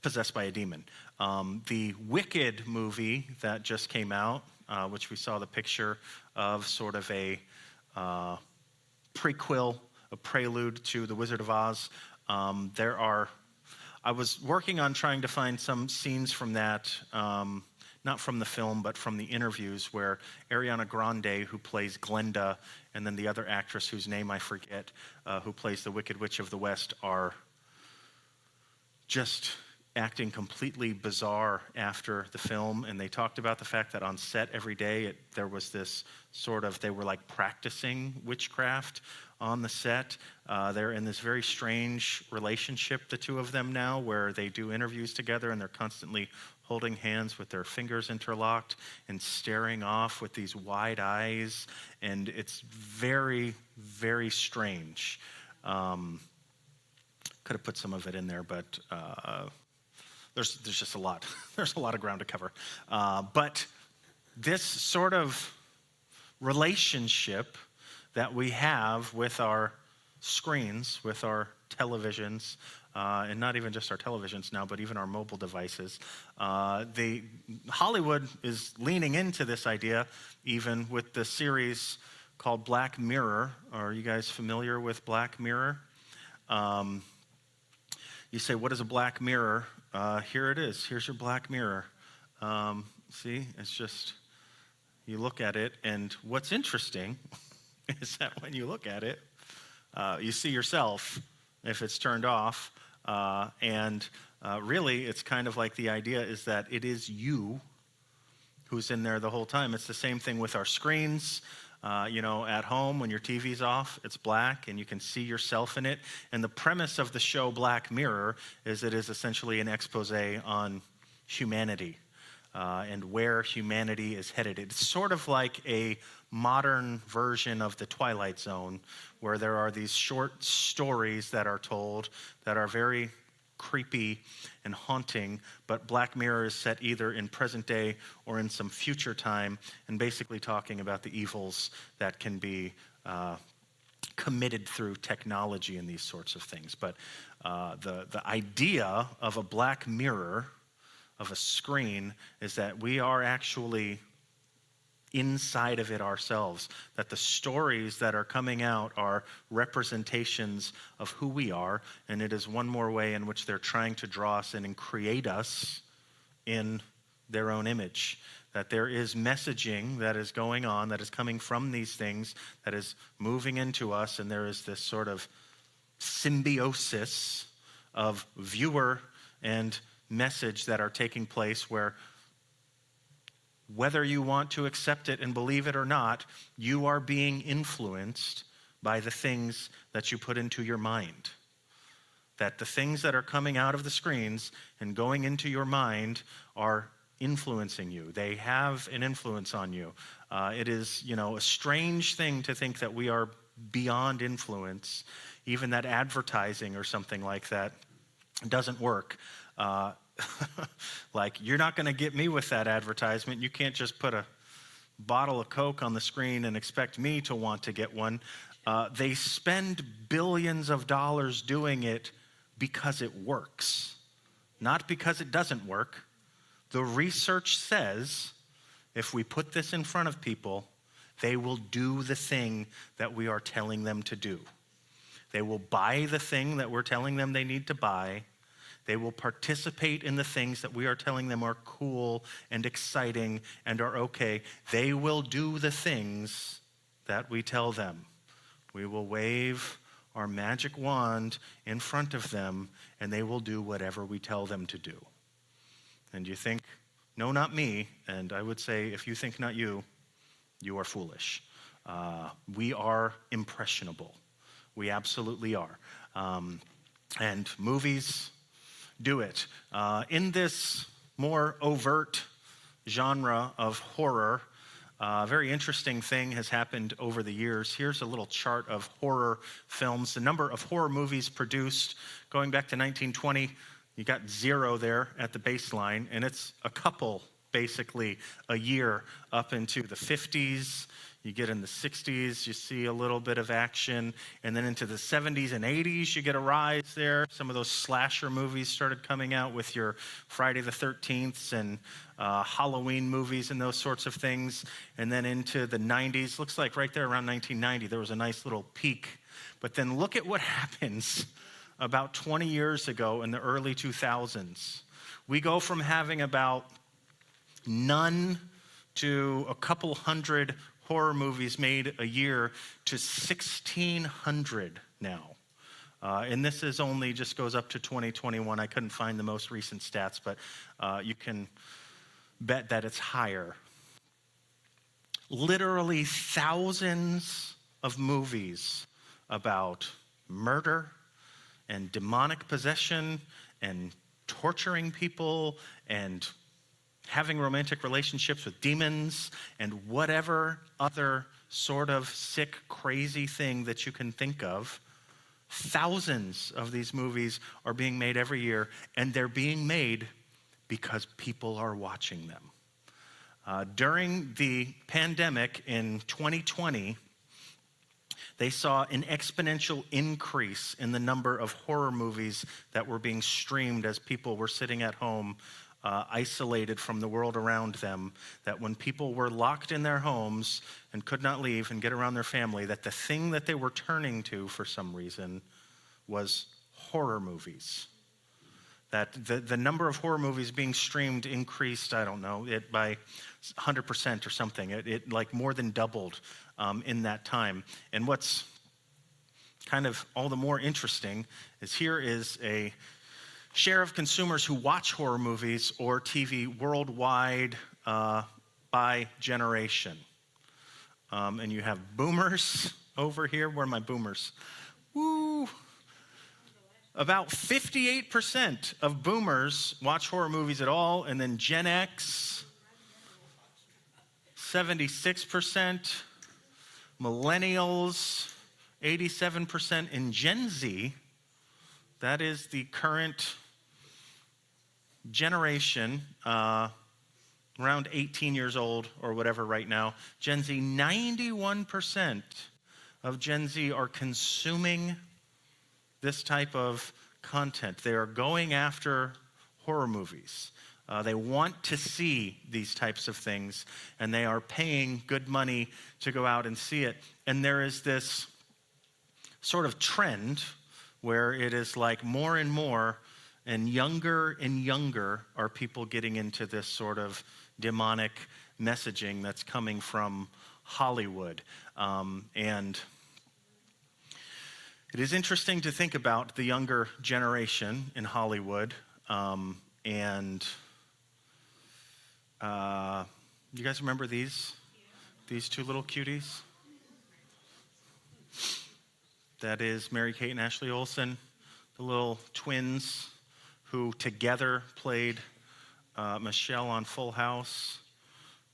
B: possessed by a demon. The Wicked movie that just came out, which we saw the picture of, sort of a prequel, a prelude to The Wizard of Oz. I was working on trying to find some scenes from that, not from the film, but from the interviews, where Ariana Grande, who plays Glenda, and then the other actress whose name I forget, who plays the Wicked Witch of the West, are just acting completely bizarre after the film. And they talked about the fact that on set every day there was this sort of, they were like practicing witchcraft on the set. They're in this very strange relationship, the two of them now, where they do interviews together and they're constantly holding hands with their fingers interlocked and staring off with these wide eyes. And it's very, very strange. Could have put some of it in there, but there's just a lot. There's a lot of ground to cover. But this sort of relationship that we have with our screens, with our televisions, and not even just our televisions now, but even our mobile devices. Hollywood is leaning into this idea, even with the series called Black Mirror. Are you guys familiar with Black Mirror? You say, what is a black mirror? Here it is. Here's your black mirror. See, it's just, you look at it, and what's interesting is that when you look at it, you see yourself if it's turned off. Really, it's kind of like the idea is that it is you who's in there the whole time. It's the same thing with our screens. At home, when your TV's off, it's black and you can see yourself in it. And the premise of the show Black Mirror is it is essentially an expose on humanity and where humanity is headed. It's sort of like a modern version of the Twilight Zone, where there are these short stories that are told that are very creepy and haunting, but Black Mirror is set either in present day or in some future time, and basically talking about the evils that can be committed through technology and these sorts of things. But the idea of a black mirror, of a screen, is that we are actually inside of it ourselves, that the stories that are coming out are representations of who we are, and it is one more way in which they're trying to draw us in and create us in their own image. That there is messaging that is going on, that is coming from these things, that is moving into us, and there is this sort of symbiosis of viewer and message that are taking place, where whether you want to accept it and believe it or not, you are being influenced by the things that you put into your mind. That the things that are coming out of the screens and going into your mind are influencing you. They have an influence on you. It is, a strange thing to think that we are beyond influence, even that advertising or something like that doesn't work. Like, you're not going to get me with that advertisement. You can't just put a bottle of Coke on the screen and expect me to want to get one. They spend billions of dollars doing it because it works, not because it doesn't work. The research says if we put this in front of people, they will do the thing that we are telling them to do. They will buy the thing that we're telling them they need to buy. They will participate in the things that we are telling them are cool and exciting and are okay. They will do the things that we tell them. We will wave our magic wand in front of them, and they will do whatever we tell them to do. And you think, no, not me. And I would say, if you think not you, you are foolish. We are impressionable. We absolutely are. And movies do it. In this more overt genre of horror, a very interesting thing has happened over the years. Here's a little chart of horror films. The number of horror movies produced going back to 1920, you got 0 there at the baseline, and it's a couple basically a year up into the 50s. You get in the 60s, you see a little bit of action, and then into the 70s and 80s, you get a rise there. Some of those slasher movies started coming out with your Friday the 13th and Halloween movies and those sorts of things. And then into the 90s, looks like right there around 1990, there was a nice little peak. But then look at what happens about 20 years ago in the early 2000s. We go from having about none to a couple hundred horror movies made a year to 1,600 now. And this is only just goes up to 2021. I couldn't find the most recent stats, but you can bet that it's higher. Literally thousands of movies about murder and demonic possession and torturing people and having romantic relationships with demons and whatever other sort of sick, crazy thing that you can think of. Thousands of these movies are being made every year, and they're being made because people are watching them. During the pandemic in 2020, They saw an exponential increase in the number of horror movies that were being streamed as people were sitting at home, isolated from the world around them, that when people were locked in their homes and could not leave and get around their family, that the thing that they were turning to for some reason was horror movies. That the number of horror movies being streamed increased, I don't know, it by 100% or something. It like more than doubled in that time. And what's kind of all the more interesting is here is a share of consumers who watch horror movies or TV worldwide by generation. And you have boomers over here. Where are my boomers? Woo! About 58% of boomers watch horror movies at all, and then Gen X, 76%, millennials, 87%, and Gen Z, that is the current generation, around 18 years old or whatever right now. Gen Z, 91% of Gen Z are consuming this type of content. They are going after horror movies. They want to see these types of things, and they are paying good money to go out and see it. And there is this sort of trend where it is like more and more and younger are people getting into this sort of demonic messaging that's coming from Hollywood. And it is interesting to think about the younger generation in Hollywood, and you guys remember these two little cuties? That is Mary-Kate and Ashley Olsen, the little twins who together played Michelle on Full House,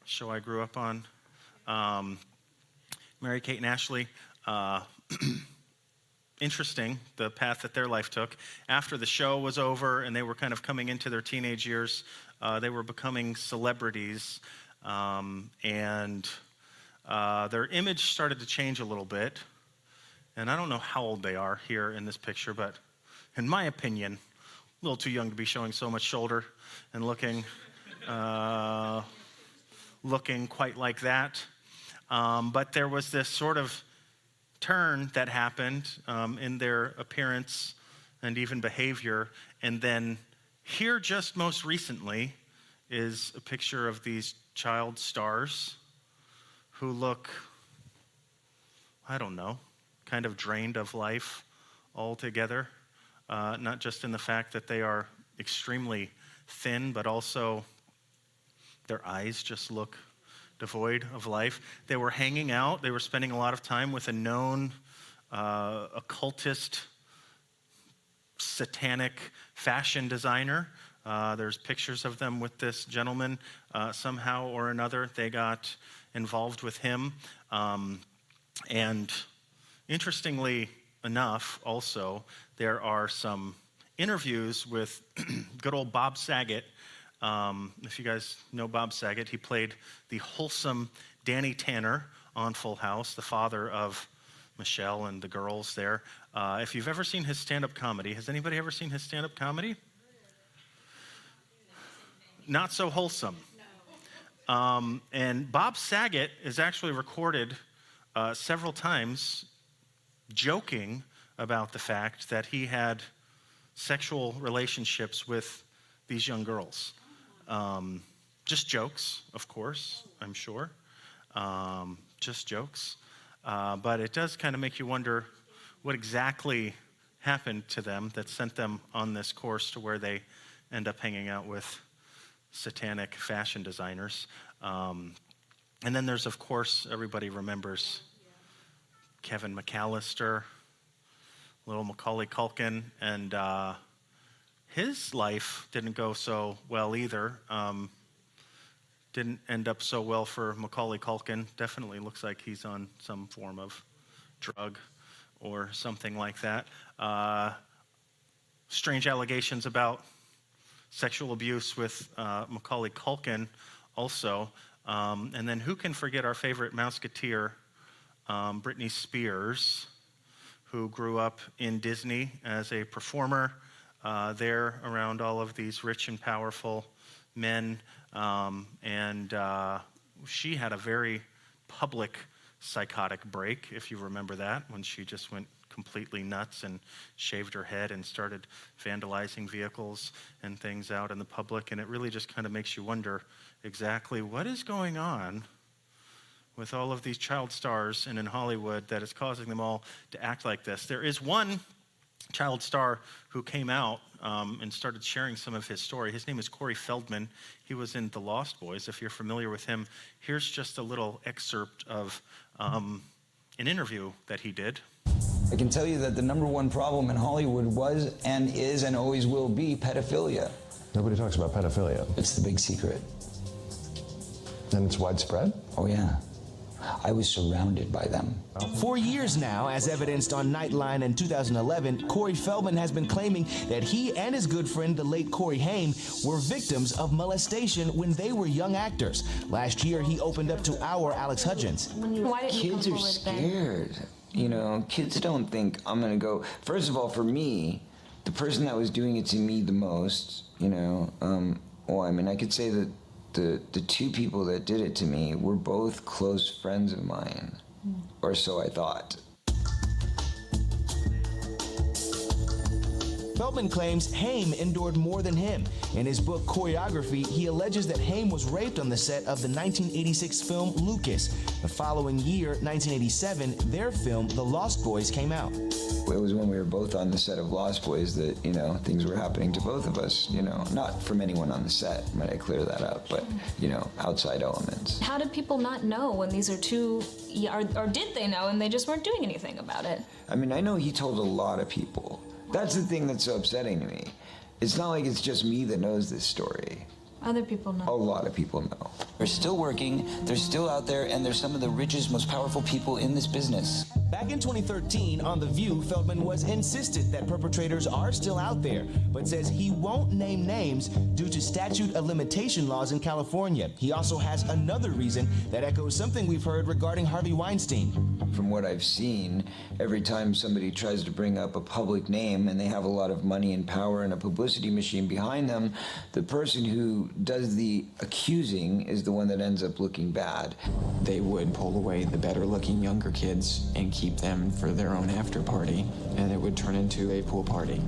B: show I grew up on. Mary-Kate and Ashley, interesting, the path that their life took. After the show was over and they were kind of coming into their teenage years, they were becoming celebrities, and their image started to change a little bit. And I don't know how old they are here in this picture, but in my opinion, a little too young to be showing so much shoulder and looking quite like that. But there was this sort of turn that happened in their appearance and even behavior. And then here just most recently is a picture of these child stars who look, I don't know, kind of drained of life altogether. Not just in the fact that they are extremely thin, but also their eyes just look devoid of life. They were hanging out. They were spending a lot of time with a known occultist, satanic fashion designer. There's pictures of them with this gentleman. Somehow or another, they got involved with him. And interestingly enough, also, there are some interviews with good old Bob Saget. If you guys know Bob Saget, he played the wholesome Danny Tanner on Full House, the father of Michelle and the girls there. If you've ever seen his stand-up comedy, has anybody ever seen his stand-up comedy? Not so wholesome. And Bob Saget is actually recorded several times joking about the fact that he had sexual relationships with these young girls. Just jokes, of course, I'm sure. Just jokes. But it does kind of make you wonder what exactly happened to them that sent them on this course to where they end up hanging out with satanic fashion designers. And then there's, of course, everybody remembers Kevin McAllister, little Macaulay Culkin, and his life didn't go so well either. Didn't end up so well for Macaulay Culkin. Definitely looks like he's on some form of drug or something like that. Strange allegations about sexual abuse with Macaulay Culkin also. And then who can forget our favorite Mouseketeer, Britney Spears, who grew up in Disney as a performer there around all of these rich and powerful men. She had a very public psychotic break, if you remember that, when she just went completely nuts and shaved her head and started vandalizing vehicles and things out in the public. And it really just kind of makes you wonder exactly what is going on with all of these child stars and in Hollywood that is causing them all to act like this. There is one child star who came out and started sharing some of his story. His name is Corey Feldman. He was in The Lost Boys, if you're familiar with him. Here's just a little excerpt of an interview that he did.
H: I can tell you that the #1 problem in Hollywood was and is and always will be pedophilia.
I: Nobody talks about pedophilia.
H: It's the big secret.
I: And it's widespread?
H: Oh, yeah. I was surrounded by them.
J: For years now, as evidenced on Nightline in 2011, Corey Feldman has been claiming that he and his good friend, the late Corey Haim, were victims of molestation when they were young actors. Last year, he opened up to our Alex Hudgens.
K: Why didn't you
H: Kids are scared. You know, kids don't think I'm going to go. First of all, for me, the person that was doing it to me the most, you know, I mean, I could say that the two people that did it to me were both close friends of mine, or so I thought.
J: Feldman claims Haim endured more than him. In his book, Choreography, he alleges that Haim was raped on the set of the 1986 film Lucas. The following year, 1987, their film, The Lost Boys, came out.
H: It was when we were both on the set of Lost Boys that, you know, things were happening to both of us, you know, not from anyone on the set, might I clear that up, but, you know, outside elements.
K: How did people not know when these are two, or did they know and they just weren't doing anything about it?
H: I mean, I know he told a lot of people. That's the thing that's so upsetting to me. It's not like it's just me that knows this story.
K: Other people know.
H: A lot of people know.
L: They're still working, they're still out there, and they're some of the richest, most powerful people in this business.
J: Back in 2013, on The View, Feldman was insistent that perpetrators are still out there, but says he won't name names due to statute of limitation laws in California. He also has another reason that echoes something we've heard regarding Harvey Weinstein.
H: From what I've seen, every time somebody tries to bring up a public name and they have a lot of money and power and a publicity machine behind them, the person who does the accusing is the one that ends up looking bad.
M: They would pull away the better looking younger kids and keep them for their own after party, and it would turn into a pool party.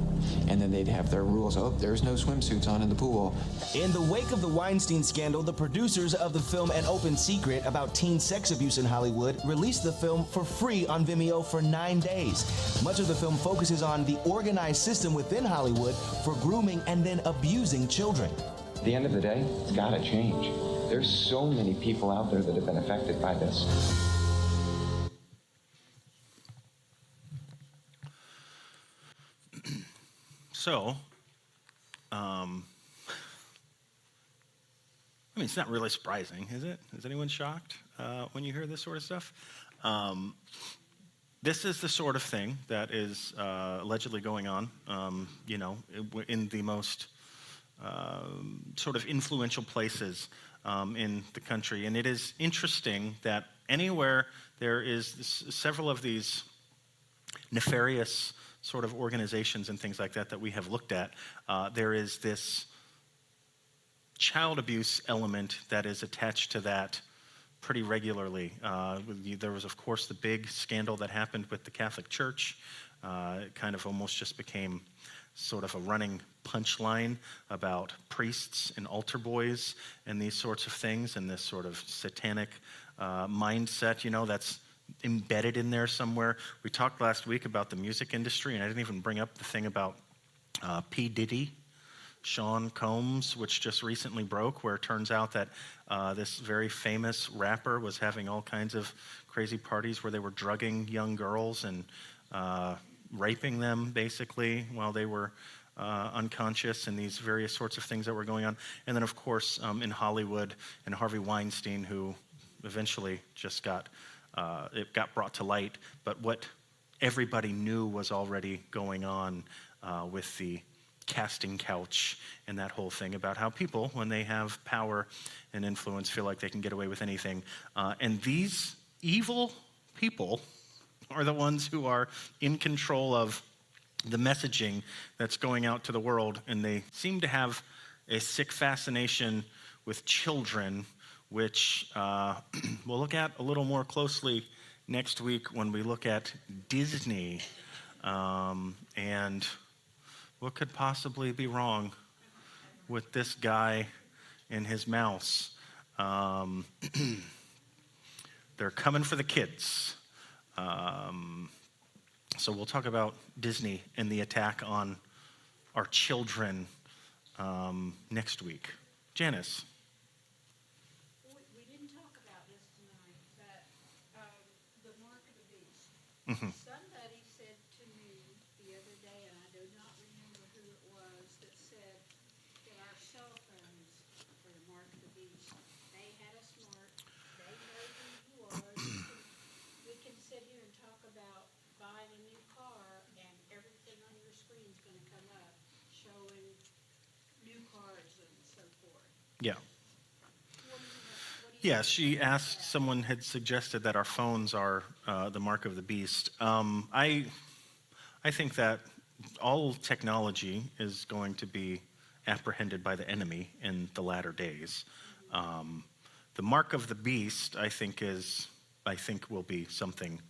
M: And then they'd have their rules. Oh, there's no swimsuits on in the pool.
J: In the wake of the Weinstein scandal, the producers of the film An Open Secret about teen sex abuse in Hollywood released the film for free on Vimeo for 9 days. Much of the film focuses on the organized system within Hollywood for grooming and then abusing children.
M: At the end of the day, it's gotta change. There's so many people out there that have been affected by this.
B: So, I mean, it's not really surprising, is it? Is anyone shocked when you hear this sort of stuff? This is the sort of thing that is allegedly going on, you know, in the most sort of influential places in the country. And it is interesting that anywhere there is several of these nefarious sort of organizations and things like that that we have looked at, there is this child abuse element that is attached to that pretty regularly. There was, of course, the big scandal that happened with the Catholic Church. It kind of almost just became sort of a running punchline about priests and altar boys and these sorts of things, and this sort of satanic mindset, you know, that's embedded in there somewhere. We talked last week about the music industry, and I didn't even bring up the thing about P. Diddy, Sean Combs, which just recently broke, where it turns out that this very famous rapper was having all kinds of crazy parties where they were drugging young girls and raping them, basically, while they were unconscious, and these various sorts of things that were going on. And then, of course, in Hollywood, and Harvey Weinstein, who eventually just got brought to light, but what everybody knew was already going on with the casting couch and that whole thing about how people, when they have power and influence, feel like they can get away with anything. And these evil people are the ones who are in control of the messaging that's going out to the world, and they seem to have a sick fascination with children, which we'll look at a little more closely next week when we look at Disney and what could possibly be wrong with this guy and his mouse. They're coming for the kids. So we'll talk about Disney and the attack on our children next week. Janice.
N: We didn't talk about this tonight, but the mark of the beast.
B: Mm-hmm.
N: Somebody said to me the other day, and I do not remember who it was, that said that our cell phones are the mark of the beast. They had us marked. They know who you are. We can sit here and talk about buying a new car, and everything on your screen is going to come up showing new cars and so forth.
B: Yeah. Yeah, she asked, someone had suggested that our phones are the mark of the beast. I think that all technology is going to be apprehended by the enemy in the latter days. The mark of the beast, I think will be something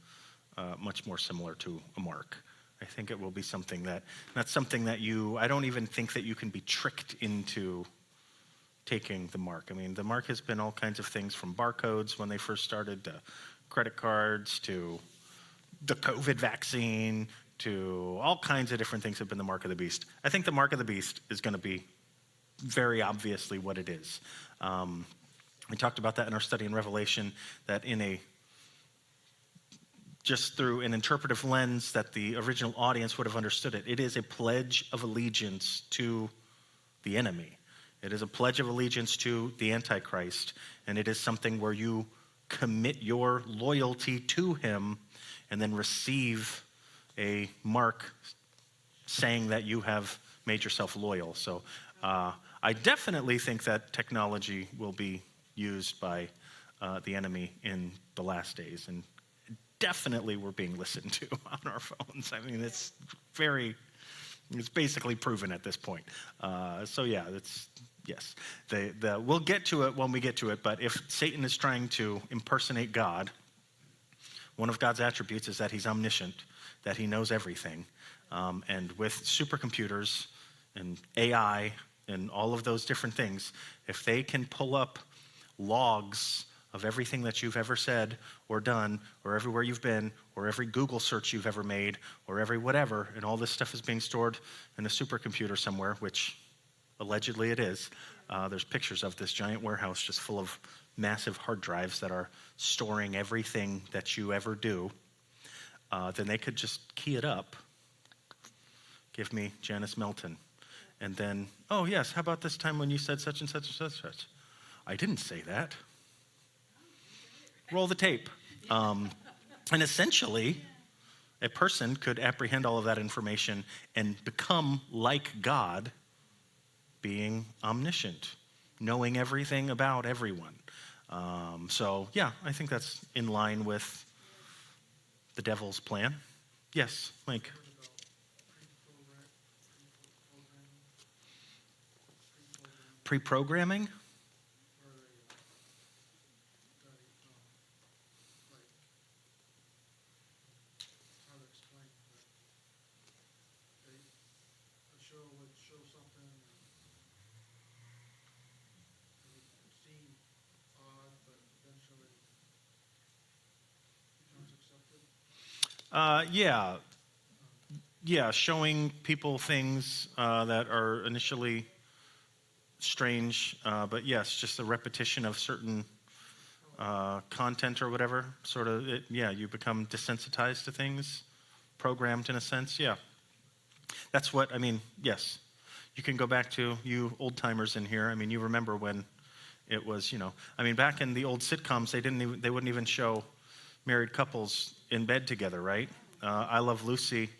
B: much more similar to a mark. I think it will be something that, not something that I don't even think that you can be tricked into taking the mark. I mean, the mark has been all kinds of things, from barcodes when they first started, to credit cards, to the COVID vaccine, to all kinds of different things have been the mark of the beast. I think the mark of the beast is going to be very obviously what it is. We talked about that in our study in Revelation, that just through an interpretive lens that the original audience would have understood it. It is a pledge of allegiance to the enemy. It is a pledge of allegiance to the Antichrist, and it is something where you commit your loyalty to him and then receive a mark saying that you have made yourself loyal. So I definitely think that technology will be used by the enemy in the last days, and definitely we're being listened to on our phones. I mean, it's basically proven at this point. So yeah, yes. We'll get to it when we get to it, but if Satan is trying to impersonate God, one of God's attributes is that he's omniscient, that he knows everything. And with supercomputers and AI and all of those different things, if they can pull up logs of everything that you've ever said or done, or everywhere you've been, or every Google search you've ever made, or every whatever, and all this stuff is being stored in a supercomputer somewhere, which allegedly it is. There's pictures of this giant warehouse just full of massive hard drives that are storing everything that you ever do. Then they could just key it up. Give me Janice Melton. And then, oh yes, how about this time when you said such and such and such and such? I didn't say that. Roll the tape. And essentially, a person could apprehend all of that information and become like God, being omniscient, knowing everything about everyone. So yeah, I think that's in line with the devil's plan. Yes, Mike. Pre-programming? Yeah, showing people things that are initially strange, but yes, just a repetition of certain content or whatever, sort of, you become desensitized to things, programmed in a sense, yeah. That's what, I mean, yes. You can go back to, you old-timers in here, I mean, you remember when it was, I mean, back in the old sitcoms, they wouldn't even show married couples in bed together, right? I Love Lucy,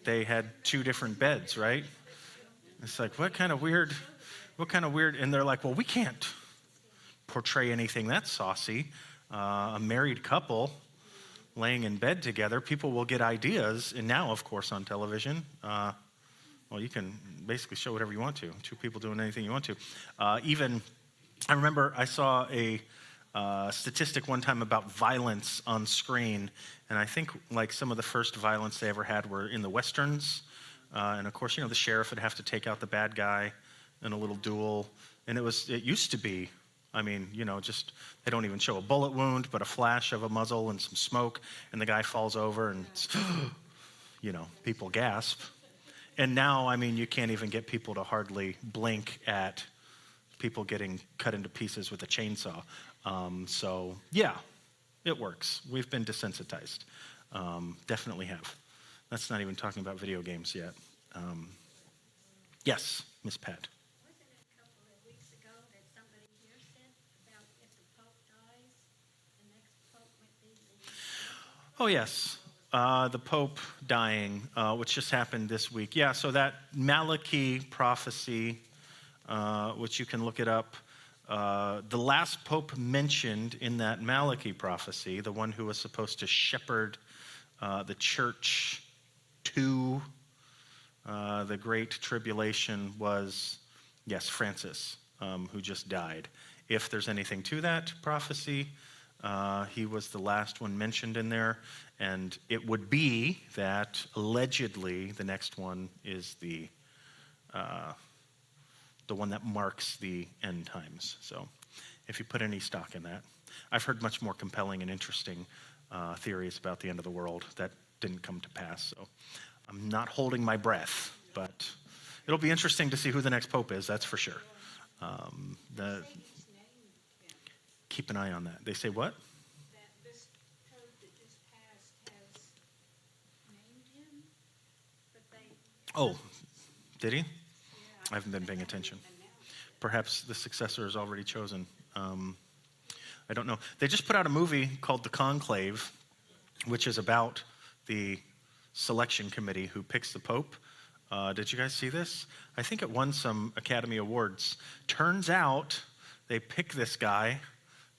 B: they had 2 different beds, right? It's like, what kind of weird, and they're like, well, we can't portray anything that's saucy. A married couple, laying in bed together, people will get ideas. And now, of course, on television, well, you can basically show whatever you want to. Two people doing anything you want to. Even, I remember I saw a statistic one time about violence on screen, and I think like some of the first violence they ever had were in the Westerns. And of course, the sheriff would have to take out the bad guy in a little duel. And it used to be, just, they don't even show a bullet wound, but a flash of a muzzle and some smoke, and the guy falls over and, people gasp. And now, you can't even get people to hardly blink at people getting cut into pieces with a chainsaw. So, yeah, it works. We've been desensitized. Definitely have. That's not even talking about video games yet. Yes, Miss Pat.
N: Wasn't it a couple of weeks ago that somebody here said about if the Pope dies, the next Pope might be the...
B: Oh, yes. The Pope dying, which just happened this week. Yeah, so that Malachi prophecy, which you can look it up, the last Pope mentioned in that Malachi prophecy, the one who was supposed to shepherd the church to the Great Tribulation was, yes, Francis, who just died. If there's anything to that prophecy, he was the last one mentioned in there, and it would be that allegedly the next one is the one that marks the end times. So if you put any stock in that. I've heard much more compelling and interesting theories about the end of the world that didn't come to pass. So I'm not holding my breath, but it'll be interesting to see who the next pope is, that's for sure. Keep an eye on that. They say what?
N: That this pope that just passed has named him, but they...
B: Oh, did he? I haven't been paying attention. Perhaps the successor is already chosen. I don't know. They just put out a movie called The Conclave, which is about the selection committee who picks the Pope. Did you guys see this? I think it won some Academy Awards. Turns out they pick this guy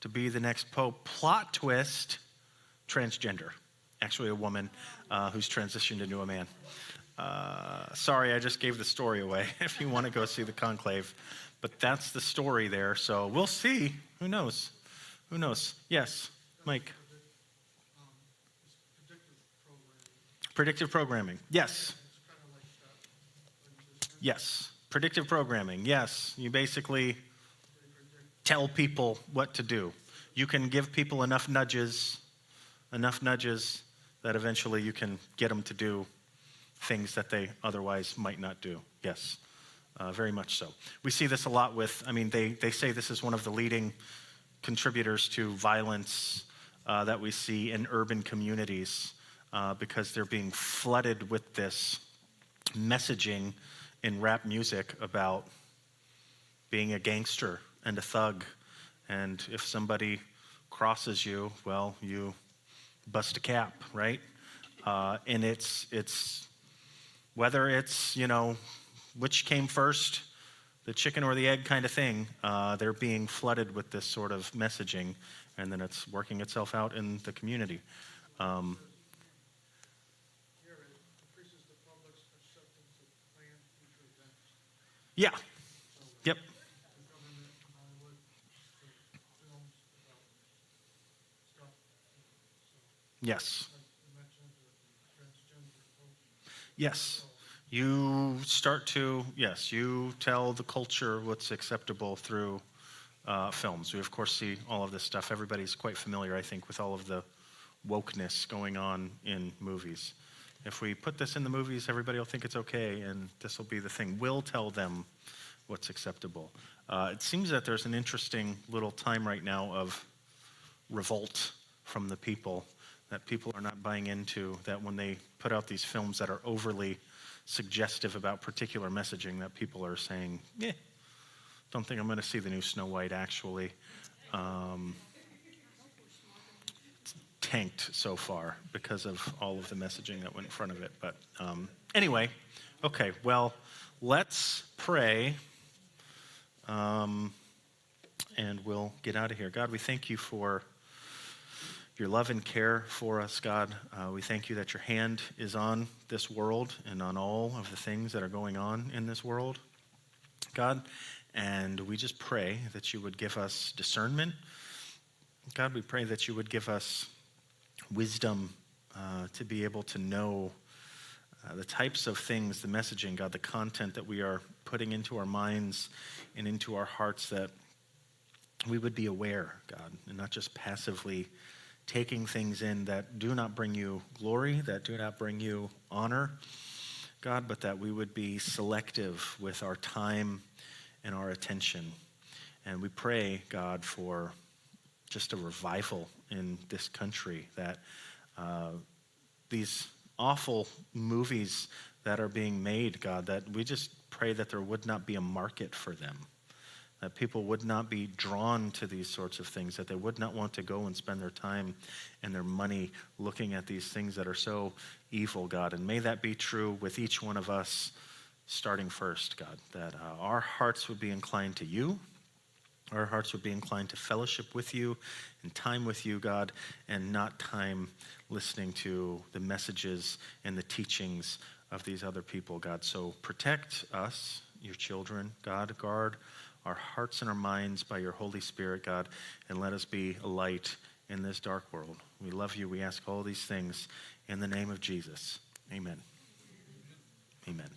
B: to be the next Pope. Plot twist, transgender. Actually a woman who's transitioned into a man. Sorry, I just gave the story away if you want to go see The Conclave. But that's the story there, so we'll see. Who knows? Who knows? Yes, Mike. Predictive programming. Yes. Yes. Predictive programming. Yes. You basically tell people what to do. You can give people enough nudges that eventually you can get them to do things that they otherwise might not do. Yes. Very much so. We see this a lot with, they say this is one of the leading contributors to violence that we see in urban communities because they're being flooded with this messaging in rap music about being a gangster and a thug. And if somebody crosses you, well, you bust a cap, right? And it's whether it's, which came first, the chicken or the egg kind of thing, they're being flooded with this sort of messaging, and then it's working itself out in the community. Yeah. Yep. Yes. Yes. You start to, you tell the culture what's acceptable through films. We, of course, see all of this stuff. Everybody's quite familiar, I think, with all of the wokeness going on in movies. If we put this in the movies, everybody will think it's okay, and this will be the thing. We'll tell them what's acceptable. It seems that there's an interesting little time right now of revolt from the people, that people are not buying into, that when they put out these films that are overly suggestive about particular messaging, that people are saying, don't think I'm going to see the new Snow White, actually. It's tanked so far because of all of the messaging that went in front of it. But anyway, okay, well, let's pray, and we'll get out of here. God, we thank you for your love and care for us, God. We thank you that your hand is on this world and on all of the things that are going on in this world, God. And we just pray that you would give us discernment. God, we pray that you would give us wisdom to be able to know the types of things, the messaging, God, the content that we are putting into our minds and into our hearts, that we would be aware, God, and not just passively taking things in that do not bring you glory, that do not bring you honor, God, but that we would be selective with our time and our attention. And we pray, God, for just a revival in this country, that these awful movies that are being made, God, that we just pray that there would not be a market for them, that people would not be drawn to these sorts of things, that they would not want to go and spend their time and their money looking at these things that are so evil, God. And may that be true with each one of us, starting first, God, that our hearts would be inclined to you, our hearts would be inclined to fellowship with you and time with you, God, and not time listening to the messages and the teachings of these other people, God. So protect us, your children, God. Guard our hearts and our minds by your Holy Spirit, God, and let us be a light in this dark world. We love you. We ask all these things in the name of Jesus. Amen. Amen.